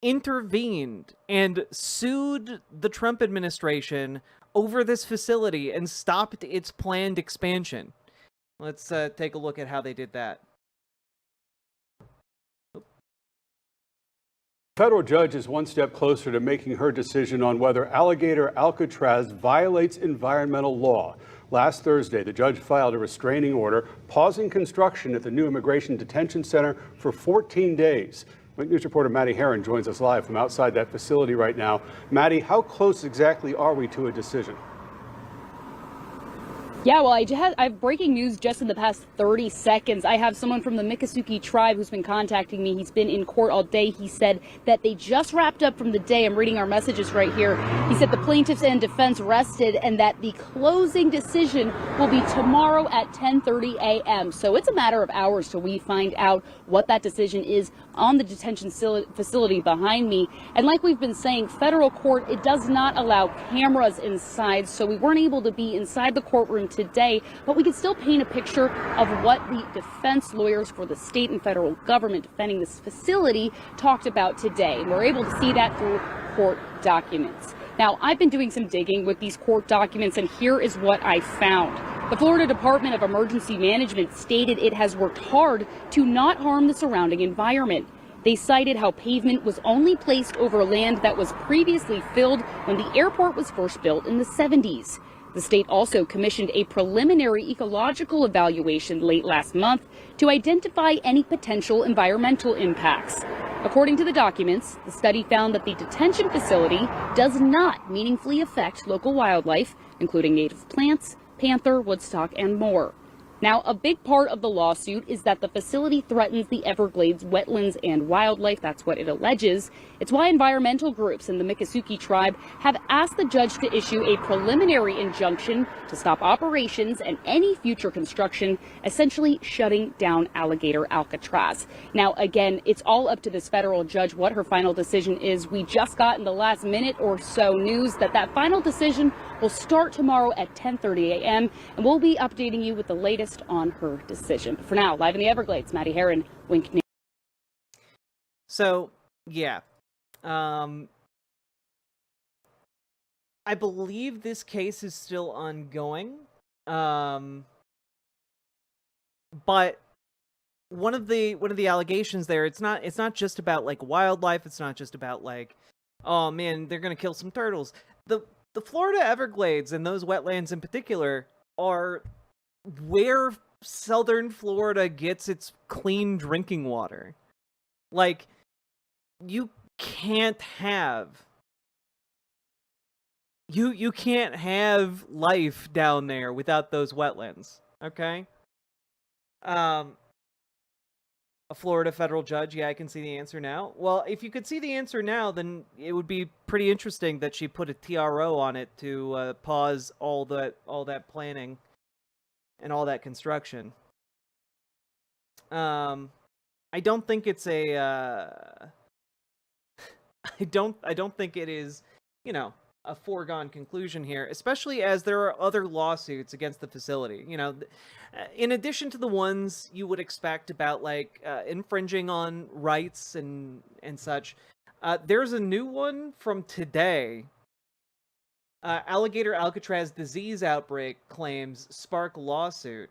intervened and sued the Trump administration over this facility and stopped its planned expansion. Let's take a look at how they did that. Federal judge is one step closer to making her decision on whether Alligator Alcatraz violates environmental law. Last Thursday, the judge filed a restraining order pausing construction at the new immigration detention center for 14 days. News reporter Maddie Herron joins us live from outside that facility right now. Maddie, how close exactly are we to a decision? Yeah, well, I have breaking news just in the past 30 seconds. I have someone from the Miccosukee tribe who's been contacting me. He's been in court all day. He said that they just wrapped up from the day. I'm reading our messages right here. He said the plaintiffs and defense rested and that the closing decision will be tomorrow at 10:30 a.m. So it's a matter of hours till we find out what that decision is on the detention facility behind me. And like we've been saying, federal court, it does not allow cameras inside, so we weren't able to be inside the courtroom today, but we can still paint a picture of what the defense lawyers for the state and federal government defending this facility talked about today. And we're able to see that through court documents. Now, I've been doing some digging with these court documents, and here is what I found. The Florida Department of Emergency Management stated it has worked hard to not harm the surrounding environment. They cited how pavement was only placed over land that was previously filled when the airport was first built in the 70s. The state also commissioned a preliminary ecological evaluation late last month to identify any potential environmental impacts. According to the documents, the study found that the detention facility does not meaningfully affect local wildlife, including native plants, panther, woodstock, and more. Now, a big part of the lawsuit is that the facility threatens the Everglades wetlands and wildlife. That's what it alleges. It's why environmental groups in the Miccosukee tribe have asked the judge to issue a preliminary injunction to stop operations and any future construction, essentially shutting down Alligator Alcatraz. Now, again, it's all up to this federal judge what her final decision is. We just got in the last minute or so news that that final decision will start tomorrow at 10:30 a.m. and we'll be updating you with the latest on her decision. But for now, live in the Everglades, Maddie Herron, Wink News. So, yeah. I believe this case is still ongoing. But one of the allegations there, it's not just about like wildlife, it's not just about like, oh man, they're gonna kill some turtles. The Florida Everglades and those wetlands in particular are where southern Florida gets its clean drinking water. Like, you can't have you can't have life down there without those wetlands, okay? A Florida federal judge, yeah, I can see the answer now. Well, if you could see the answer now, then it would be pretty interesting that she put a TRO on it to pause all that planning and all that construction. I don't think it's a I don't think it is, you know, a foregone conclusion here, especially as there are other lawsuits against the facility. You know, in addition to the ones you would expect about like infringing on rights and such, there's a new one from today. Alligator Alcatraz disease outbreak claims spark lawsuit.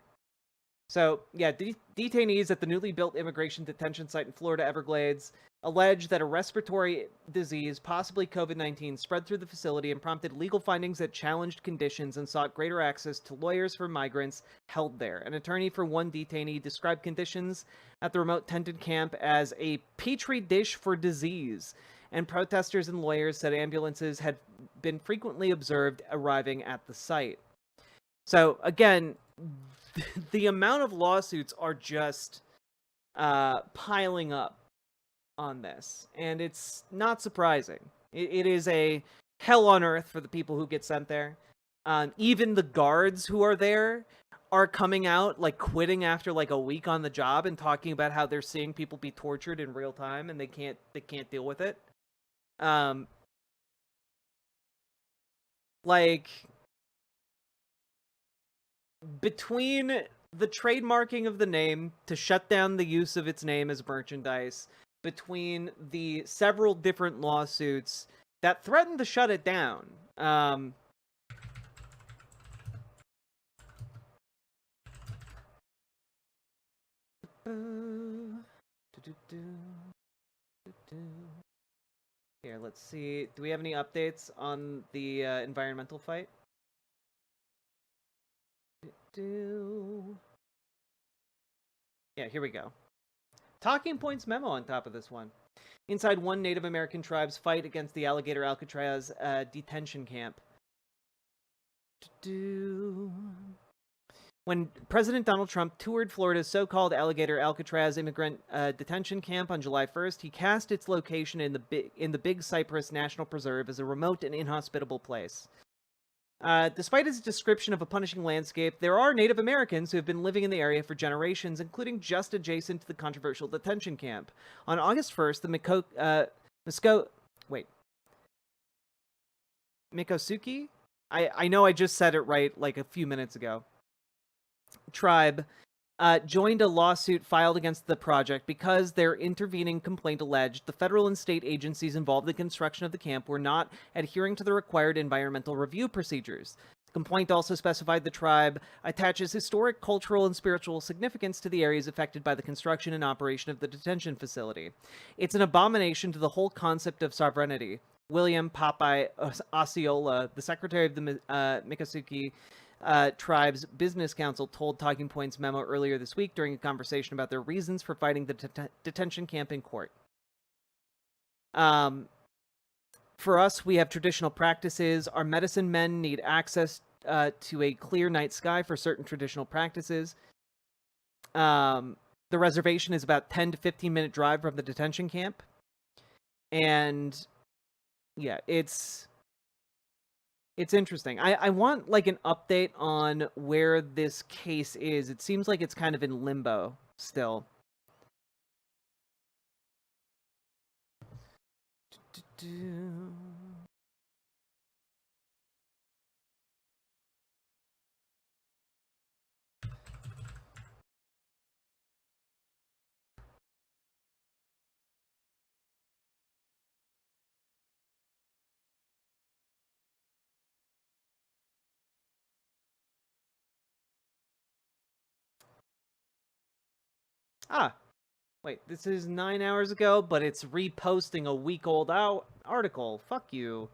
So, yeah, detainees at the newly built immigration detention site in Florida Everglades allege that a respiratory disease, possibly COVID-19, spread through the facility and prompted legal findings that challenged conditions and sought greater access to lawyers for migrants held there. An attorney for one detainee described conditions at the remote tented camp as a petri dish for disease, and protesters and lawyers said ambulances had been frequently observed arriving at the site. So, again, the amount of lawsuits are just piling up on this, and it's not surprising. It is a hell on earth for the people who get sent there. Even the guards who are there are coming out, like quitting after like a week on the job and talking about how they're seeing people be tortured in real time and they can't deal with it. Like, between the trademarking of the name to shut down the use of its name as merchandise, between the several different lawsuits that threatened to shut it down, here, let's see. Do we have any updates on the environmental fight? Yeah, here we go. Talking points memo on top of this one. Inside one Native American tribe's fight against the Alligator Alcatraz detention camp. When President Donald Trump toured Florida's so-called Alligator Alcatraz immigrant detention camp on July 1st, he cast its location in the Big Cypress National Preserve as a remote and inhospitable place. Despite his description of a punishing landscape, there are Native Americans who have been living in the area for generations, including just adjacent to the controversial detention camp. On August 1st, the Miccosukee? I know I just said it right like a few minutes ago. Tribe joined a lawsuit filed against the project because their intervening complaint alleged the federal and state agencies involved in the construction of the camp were not adhering to the required environmental review procedures. The complaint also specified the tribe attaches historic, cultural, and spiritual significance to the areas affected by the construction and operation of the detention facility. It's an abomination to the whole concept of sovereignty. William Popeye Osceola, the secretary of the Miccosukee tribe's business council, told Talking Points memo earlier this week during a conversation about their reasons for fighting the detention camp in court. For us, we have traditional practices. Our medicine men need access to a clear night sky for certain traditional practices. The reservation is about 10 to 15-minute drive from the detention camp. And yeah, it's interesting. I want like an update on where this case is. It seems like it's kind of in limbo still. Ah, wait, this is 9 hours ago, but it's reposting a week-old article. Fuck you.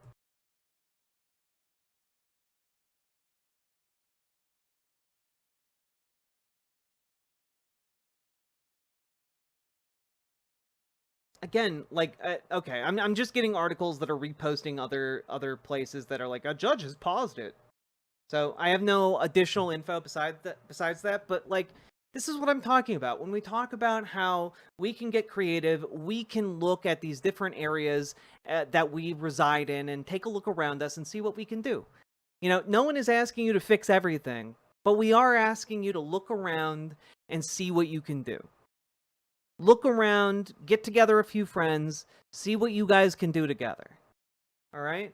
Again, like, okay, I'm just getting articles that are reposting other places that are like, a judge has paused it. So I have no additional info besides that, but like, this is what I'm talking about. When we talk about how we can get creative, we can look at these different areas that we reside in and take a look around us and see what we can do. You know, no one is asking you to fix everything, but we are asking you to look around and see what you can do. Look around, get together a few friends, see what you guys can do together. All right?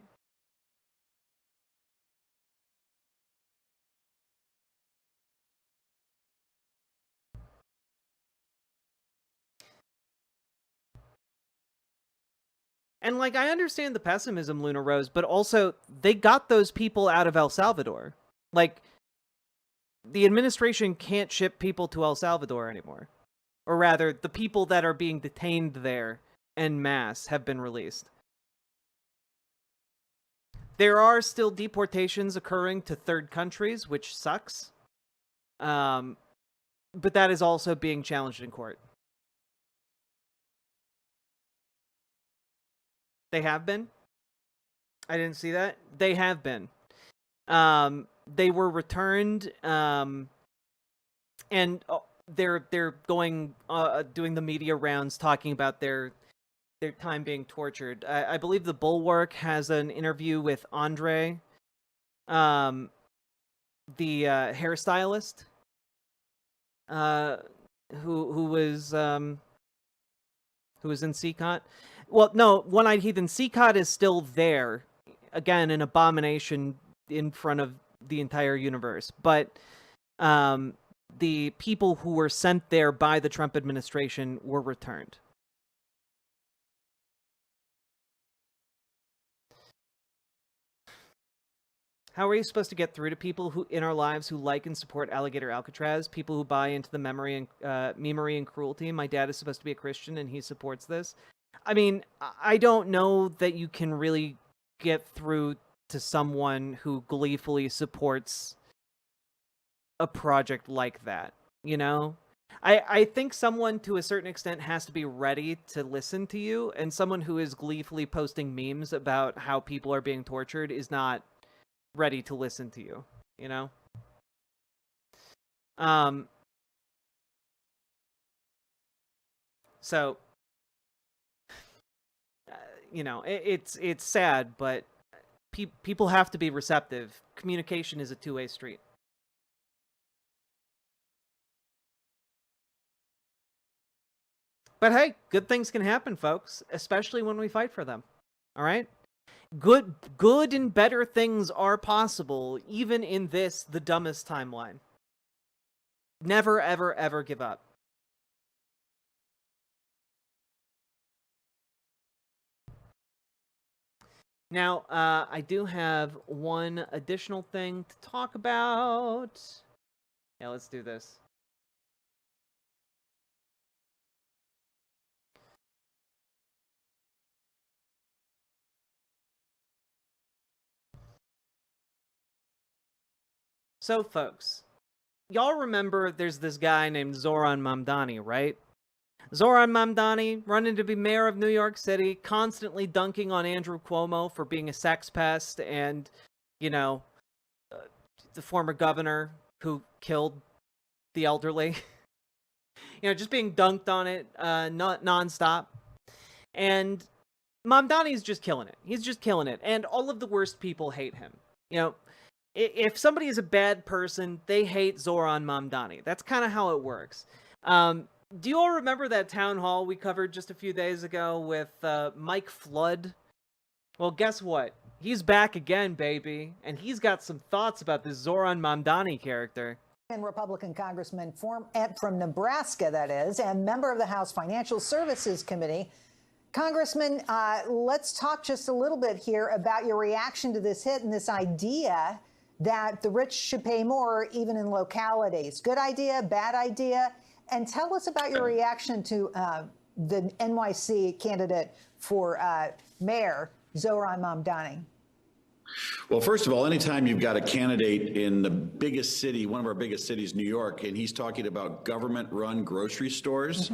And, like, I understand the pessimism, Luna Rose, but also, they got those people out of El Salvador. Like, the administration can't ship people to El Salvador anymore. Or rather, the people that are being detained there en masse have been released. There are still deportations occurring to third countries, which sucks. But that is also being challenged in court. They have been? I didn't see that. They have been. They were returned, and they're going doing the media rounds talking about their time being tortured. I believe the Bulwark has an interview with Andre, the hairstylist, who was in CCOT. Well, no, One-Eyed Heathen. CCOT is still there. Again, an abomination in front of the entire universe. But the people who were sent there by the Trump administration were returned. How are you supposed to get through to people who in our lives who like and support Alligator Alcatraz? People who buy into the memory and cruelty. My dad is supposed to be a Christian and he supports this. I mean, I don't know that you can really get through to someone who gleefully supports a project like that, you know? I think someone to a certain extent has to be ready to listen to you, and someone who is gleefully posting memes about how people are being tortured is not ready to listen to you, you know? So, you know, it's sad, but people have to be receptive. Communication is a two-way street. But hey, good things can happen, folks, especially when we fight for them. All right? Good and better things are possible, even in this, the dumbest timeline. Never, ever, ever give up. Now, I do have one additional thing to talk about. Yeah, let's do this. So, folks, y'all remember there's this guy named Zoran Mamdani, right? Zoran Mamdani, running to be mayor of New York City, constantly dunking on Andrew Cuomo for being a sex pest and, you know, the former governor who killed the elderly. just being dunked on it, not nonstop. And Mamdani's just killing it. He's just killing it. And all of the worst people hate him. If somebody is a bad person, they hate Zoran Mamdani. That's kind of how it works. Do you all remember that town hall we covered just a few days ago with Mike Flood? Well, guess what? He's back again, baby. And he's got some thoughts about this Zoran Mamdani character. And Republican Congressman from Nebraska, that is, and member of the House Financial Services Committee. Congressman, let's talk just a little bit here about your reaction to this hit and this idea that the rich should pay more even in localities. Good idea, bad idea? And tell us about your reaction to the NYC candidate for mayor, Zoran Mamdani. Well, first of all, anytime you've got a candidate in the biggest city, one of our biggest cities, New York, and he's talking about government-run grocery stores, I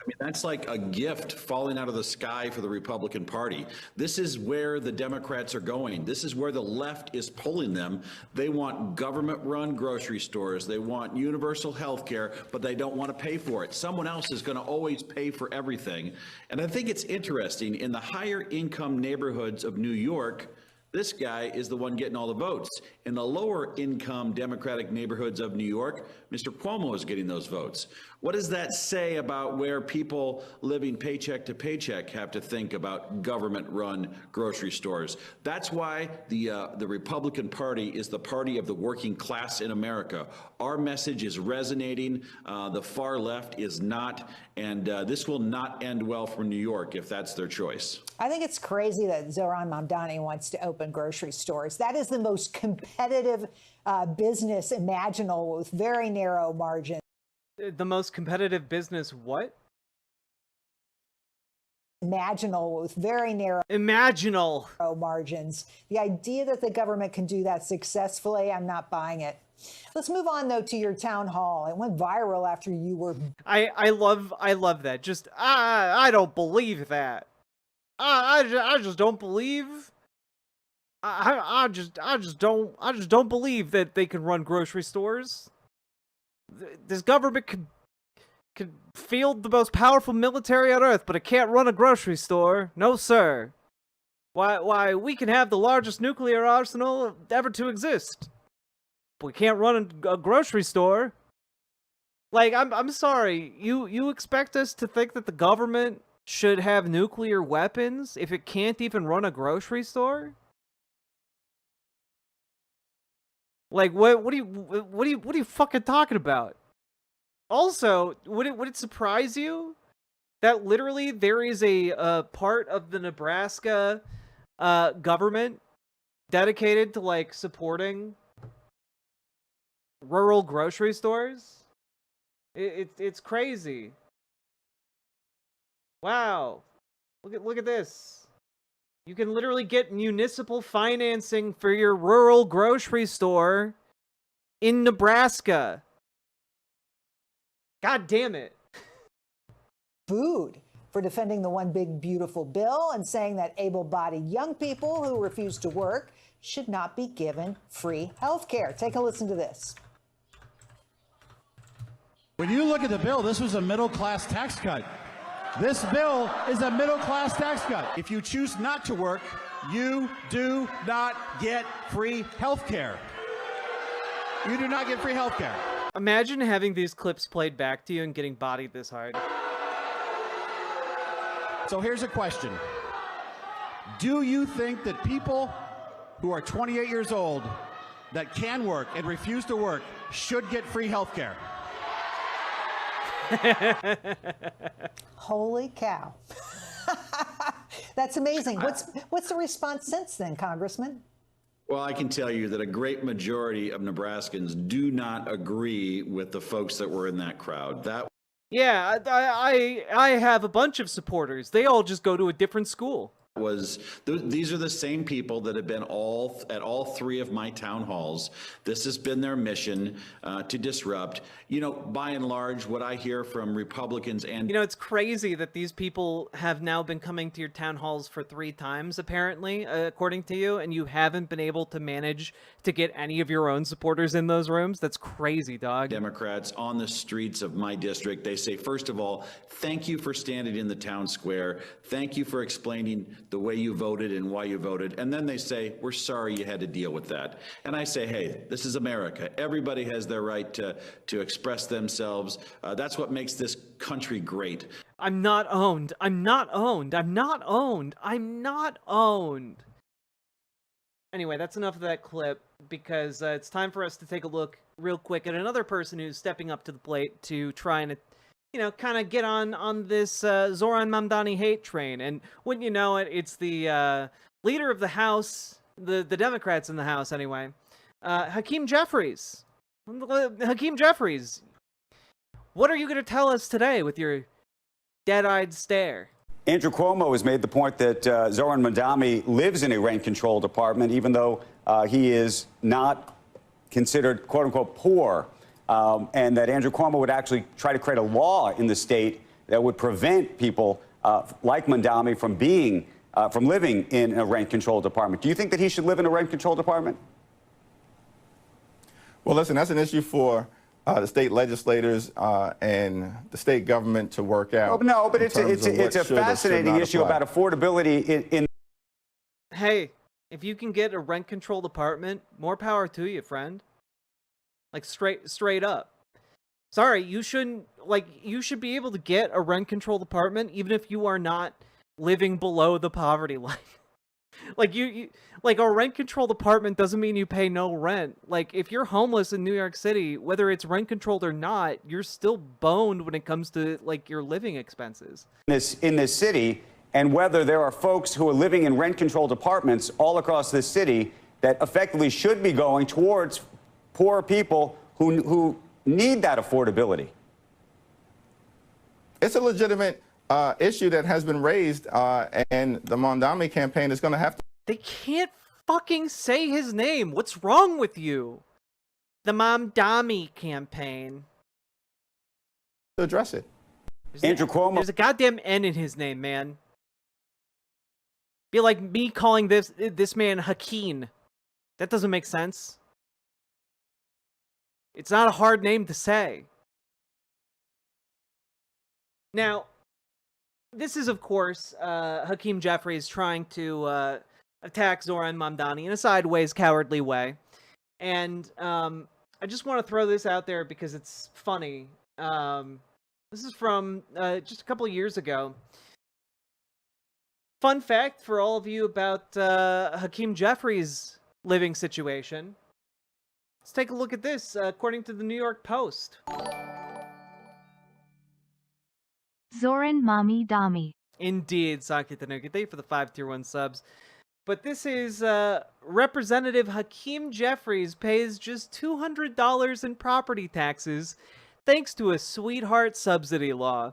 mean, that's like a gift falling out of the sky for the Republican Party. This is where the Democrats are going. This is where the left is pulling them. They want government-run grocery stores. They want universal health care, but they don't want to pay for it. Someone else is going to always pay for everything. And I think it's interesting, in the higher income neighborhoods of New York, this guy is the one getting all the votes. In the lower income Democratic neighborhoods of New York, Mr. Cuomo is getting those votes. What does that say about where people living paycheck to paycheck have to think about government-run grocery stores? That's why the Republican Party is the party of the working class in America. Our message is resonating. The far left is not, and this will not end well for New York if that's their choice. I think it's crazy that Zoran Mamdani wants to open grocery stores. That is the most competitive business imaginable with very narrow margins. The most competitive business what? Imaginal with very narrow margins. The idea that the government can do that successfully, I'm not buying it. Let's move on though to your town hall. It went viral after you were. I love that. Just I don't believe that. I just don't believe. I just don't believe that they can run grocery stores. This government could field the most powerful military on earth, but it can't run a grocery store. No, sir. Why we can have the largest nuclear arsenal ever to exist, but we can't run a grocery store. Like, I'm sorry. You expect us to think that the government should have nuclear weapons if it can't even run a grocery store? Like, what are you fucking talking about? Also, would it surprise you that literally there is a part of the Nebraska government dedicated to like supporting rural grocery stores? It's crazy. Wow. Look at this. You can literally get municipal financing for your rural grocery store in Nebraska. God damn it. Food for defending the One Big Beautiful Bill and saying that able-bodied young people who refuse to work should not be given free health care. Take a listen to this. When you look at the bill, this was a middle-class tax cut. This bill is a middle-class tax cut. If you choose not to work, you do not get free health care. You do not get free health care. Imagine having these clips played back to you and getting bodied this hard. So here's a question. Do you think that people who are 28 years old that can work and refuse to work should get free health care? Holy cow. That's amazing. What's the response since then, Congressman? Well, I can tell you that a great majority of Nebraskans do not agree with the folks that were in that crowd. Yeah, I have a bunch of supporters. They all just go to a different school. These are the same people that have been at all three of my town halls. This has been their mission to disrupt. You know, by and large, what I hear from Republicans and... You know, it's crazy that these people have now been coming to your town halls for 3 times, apparently, according to you, and you haven't been able to manage to get any of your own supporters in those rooms. That's crazy, dog. Democrats on the streets of my district, they say, first of all, thank you for standing in the town square. Thank you for explaining the way you voted and why you voted. And then they say, we're sorry you had to deal with that. And I say, hey, this is America. Everybody has their right to express themselves. That's what makes this country great. I'm not owned. I'm not owned. I'm not owned. I'm not owned. Anyway, that's enough of that clip, because it's time for us to take a look real quick at another person who's stepping up to the plate to try and, you know, kind of get on this Zoran Mamdani hate train. And wouldn't you know it, it's the leader of the House, the Democrats in the House anyway, Hakeem Jeffries. Hakeem Jeffries, what are you going to tell us today with your dead-eyed stare? Andrew Cuomo has made the point that Zoran Mamdani lives in a rent-controlled apartment, even though he is not considered, quote-unquote, poor, and that Andrew Cuomo would actually try to create a law in the state that would prevent people like Mamdani from living in a rent-controlled apartment. Do you think that he should live in a rent-controlled apartment? Well, listen, that's an issue for the state legislators and the state government to work out. No, but it's a fascinating issue about affordability in. Hey, if you can get a rent-controlled apartment, more power to you, friend. Like, straight up. Sorry, you shouldn't, like, you should be able to get a rent-controlled apartment even if you are not living below the poverty line. Like, like, a rent-controlled apartment doesn't mean you pay no rent. Like, if you're homeless in New York City, whether it's rent-controlled or not, you're still boned when it comes to, like, your living expenses. In this city, and whether there are folks who are living in rent-controlled apartments all across this city that effectively should be going towards poor people who need that affordability. It's a legitimate issue that has been raised, and the Mamdani campaign is going to have to. They can't fucking say his name. What's wrong with you? The Mamdani campaign. To address it. Andrew Cuomo. There's a goddamn N in his name, man. Be like me calling this man Hakeem. That doesn't make sense. It's not a hard name to say. Now, this is, of course, Hakeem Jeffries trying to attack Zoran Mamdani in a sideways, cowardly way. And I just want to throw this out there because it's funny. This is from just a couple of years ago. Fun fact for all of you about Hakeem Jeffries' living situation. Let's take a look at this, according to the New York Post. Zoran Mamdani. Indeed, Sakitanuki. Thank you for the 5 tier 1 subs. But this is Representative Hakeem Jeffries pays just $200 in property taxes thanks to a sweetheart subsidy law.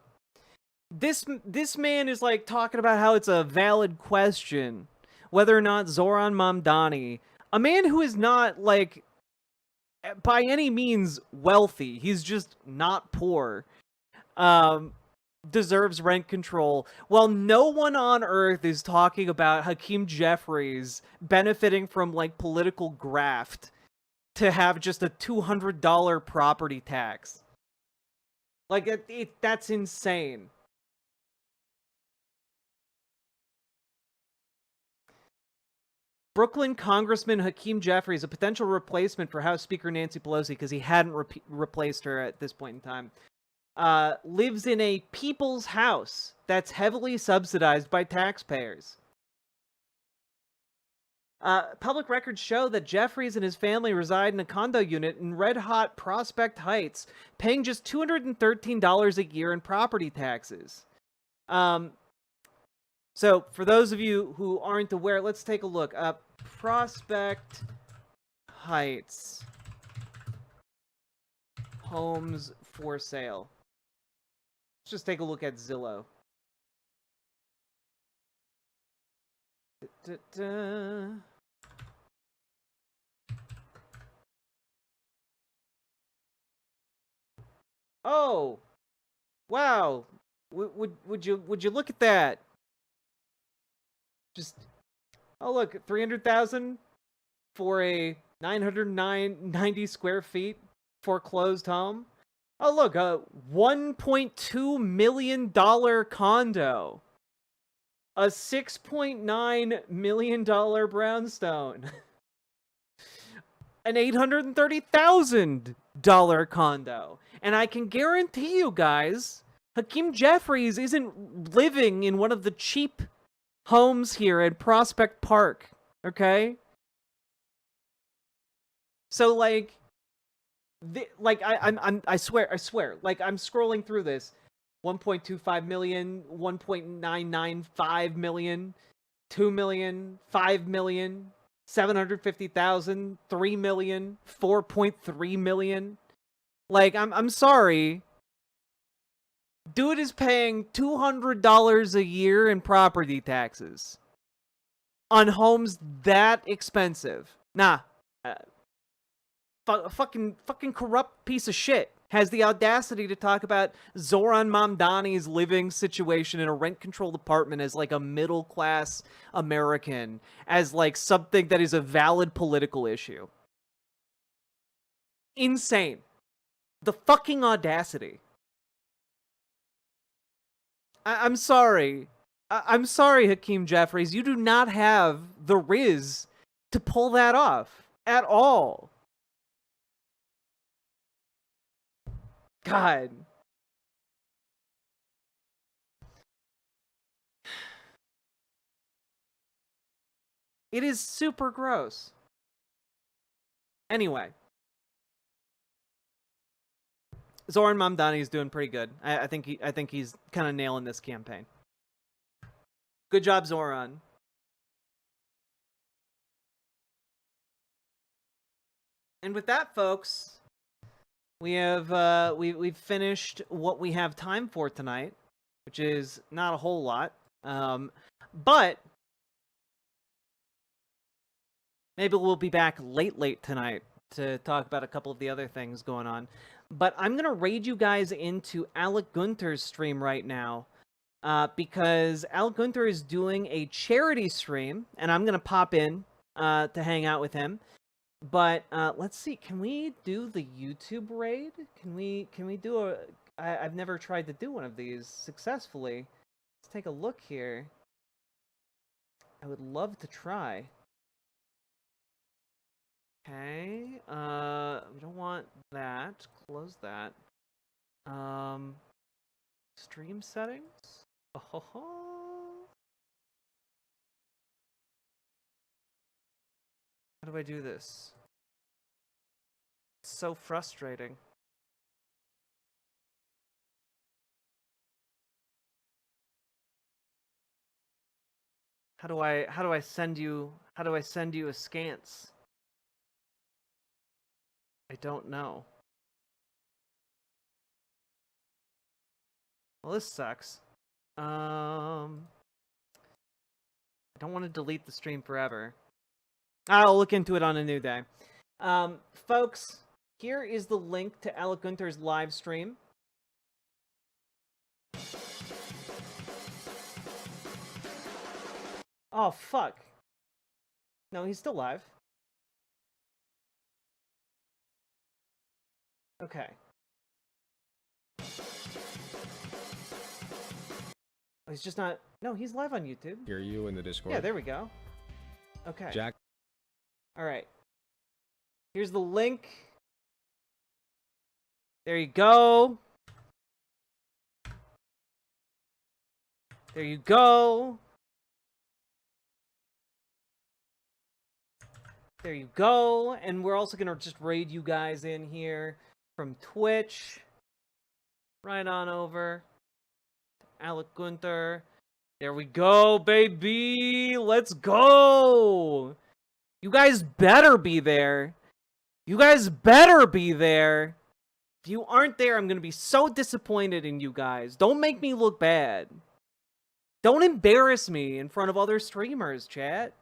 This man is like talking about how it's a valid question whether or not Zoran Mamdani, a man who is not like by any means wealthy, he's just not poor, deserves rent control, while no one on earth is talking about Hakeem Jeffries benefiting from like political graft to have just a $200 property tax. Like, that's insane. Brooklyn Congressman Hakeem Jeffries, a potential replacement for House Speaker Nancy Pelosi, because he hadn't replaced her at this point in time, lives in a people's house that's heavily subsidized by taxpayers. Public records show that Jeffries and his family reside in a condo unit in red-hot Prospect Heights, paying just $213 a year in property taxes. So, for those of you who aren't aware, let's take a look. Prospect Heights. Homes for sale. Let's just take a look at Zillow. Da-da-da. Oh, wow! Would you look at that? Just look, 300,000 for a 990 square feet foreclosed home. Oh look, a $1.2 million condo, a $6.9 million brownstone, an $830,000 condo. And I can guarantee you guys, Hakeem Jeffries isn't living in one of the cheap homes here at Prospect Park, okay? So like, I swear, like I'm scrolling through this, 1.25 million, 1.995 million, 2 million, 5 million, 750,000, 3 million, 4.3 million. Like, I'm sorry. Dude is paying $200 a year in property taxes on homes that expensive. Nah. Fucking corrupt piece of shit has the audacity to talk about Zoran Mamdani's living situation in a rent-controlled apartment as like a middle-class American, as like something that is a valid political issue. Insane. The fucking audacity. I'm sorry. I'm sorry, Hakeem Jeffries. You do not have the riz to pull that off at all. God. It is super gross. Anyway. Zoran Mamdani is doing pretty good. I think he's kind of nailing this campaign. Good job, Zoran. And with that, folks, we have we've finished what we have time for tonight, which is not a whole lot. But maybe we'll be back late tonight to talk about a couple of the other things going on. But I'm going to raid you guys into ALEC GUNTER's stream right now because ALEC GUNTER is doing a charity stream, and I'm going to pop in to hang out with him. But let's see, can we do the YouTube raid? Can we do a... I've never tried to do one of these successfully. Let's take a look here. I would love to try. Okay, we don't want that. Close that. Stream settings? Oh, how do I do this? It's so frustrating. How do I send you a scans? I don't know. Well, this sucks. I don't want to delete the stream forever. I'll look into it on a new day. Folks, here is the link to ALEC GUNTER's live stream. Oh, fuck. No, he's still live. Okay. Oh, he's just not... No, he's live on YouTube. Hear you in the Discord. Yeah, there we go. Okay. Jack. All right. Here's the link. There you go. There you go. There you go. And we're also going to just raid you guys in here from Twitch. Right on over. ALEC GUNTER. There we go, baby. Let's go. You guys better be there. You guys better be there. If you aren't there, I'm going to be so disappointed in you guys. Don't make me look bad. Don't embarrass me in front of other streamers, chat.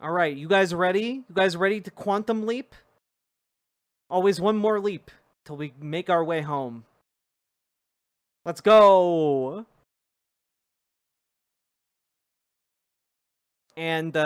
All right, you guys ready? You guys ready to quantum leap? Always one more leap till we make our way home. Let's go. And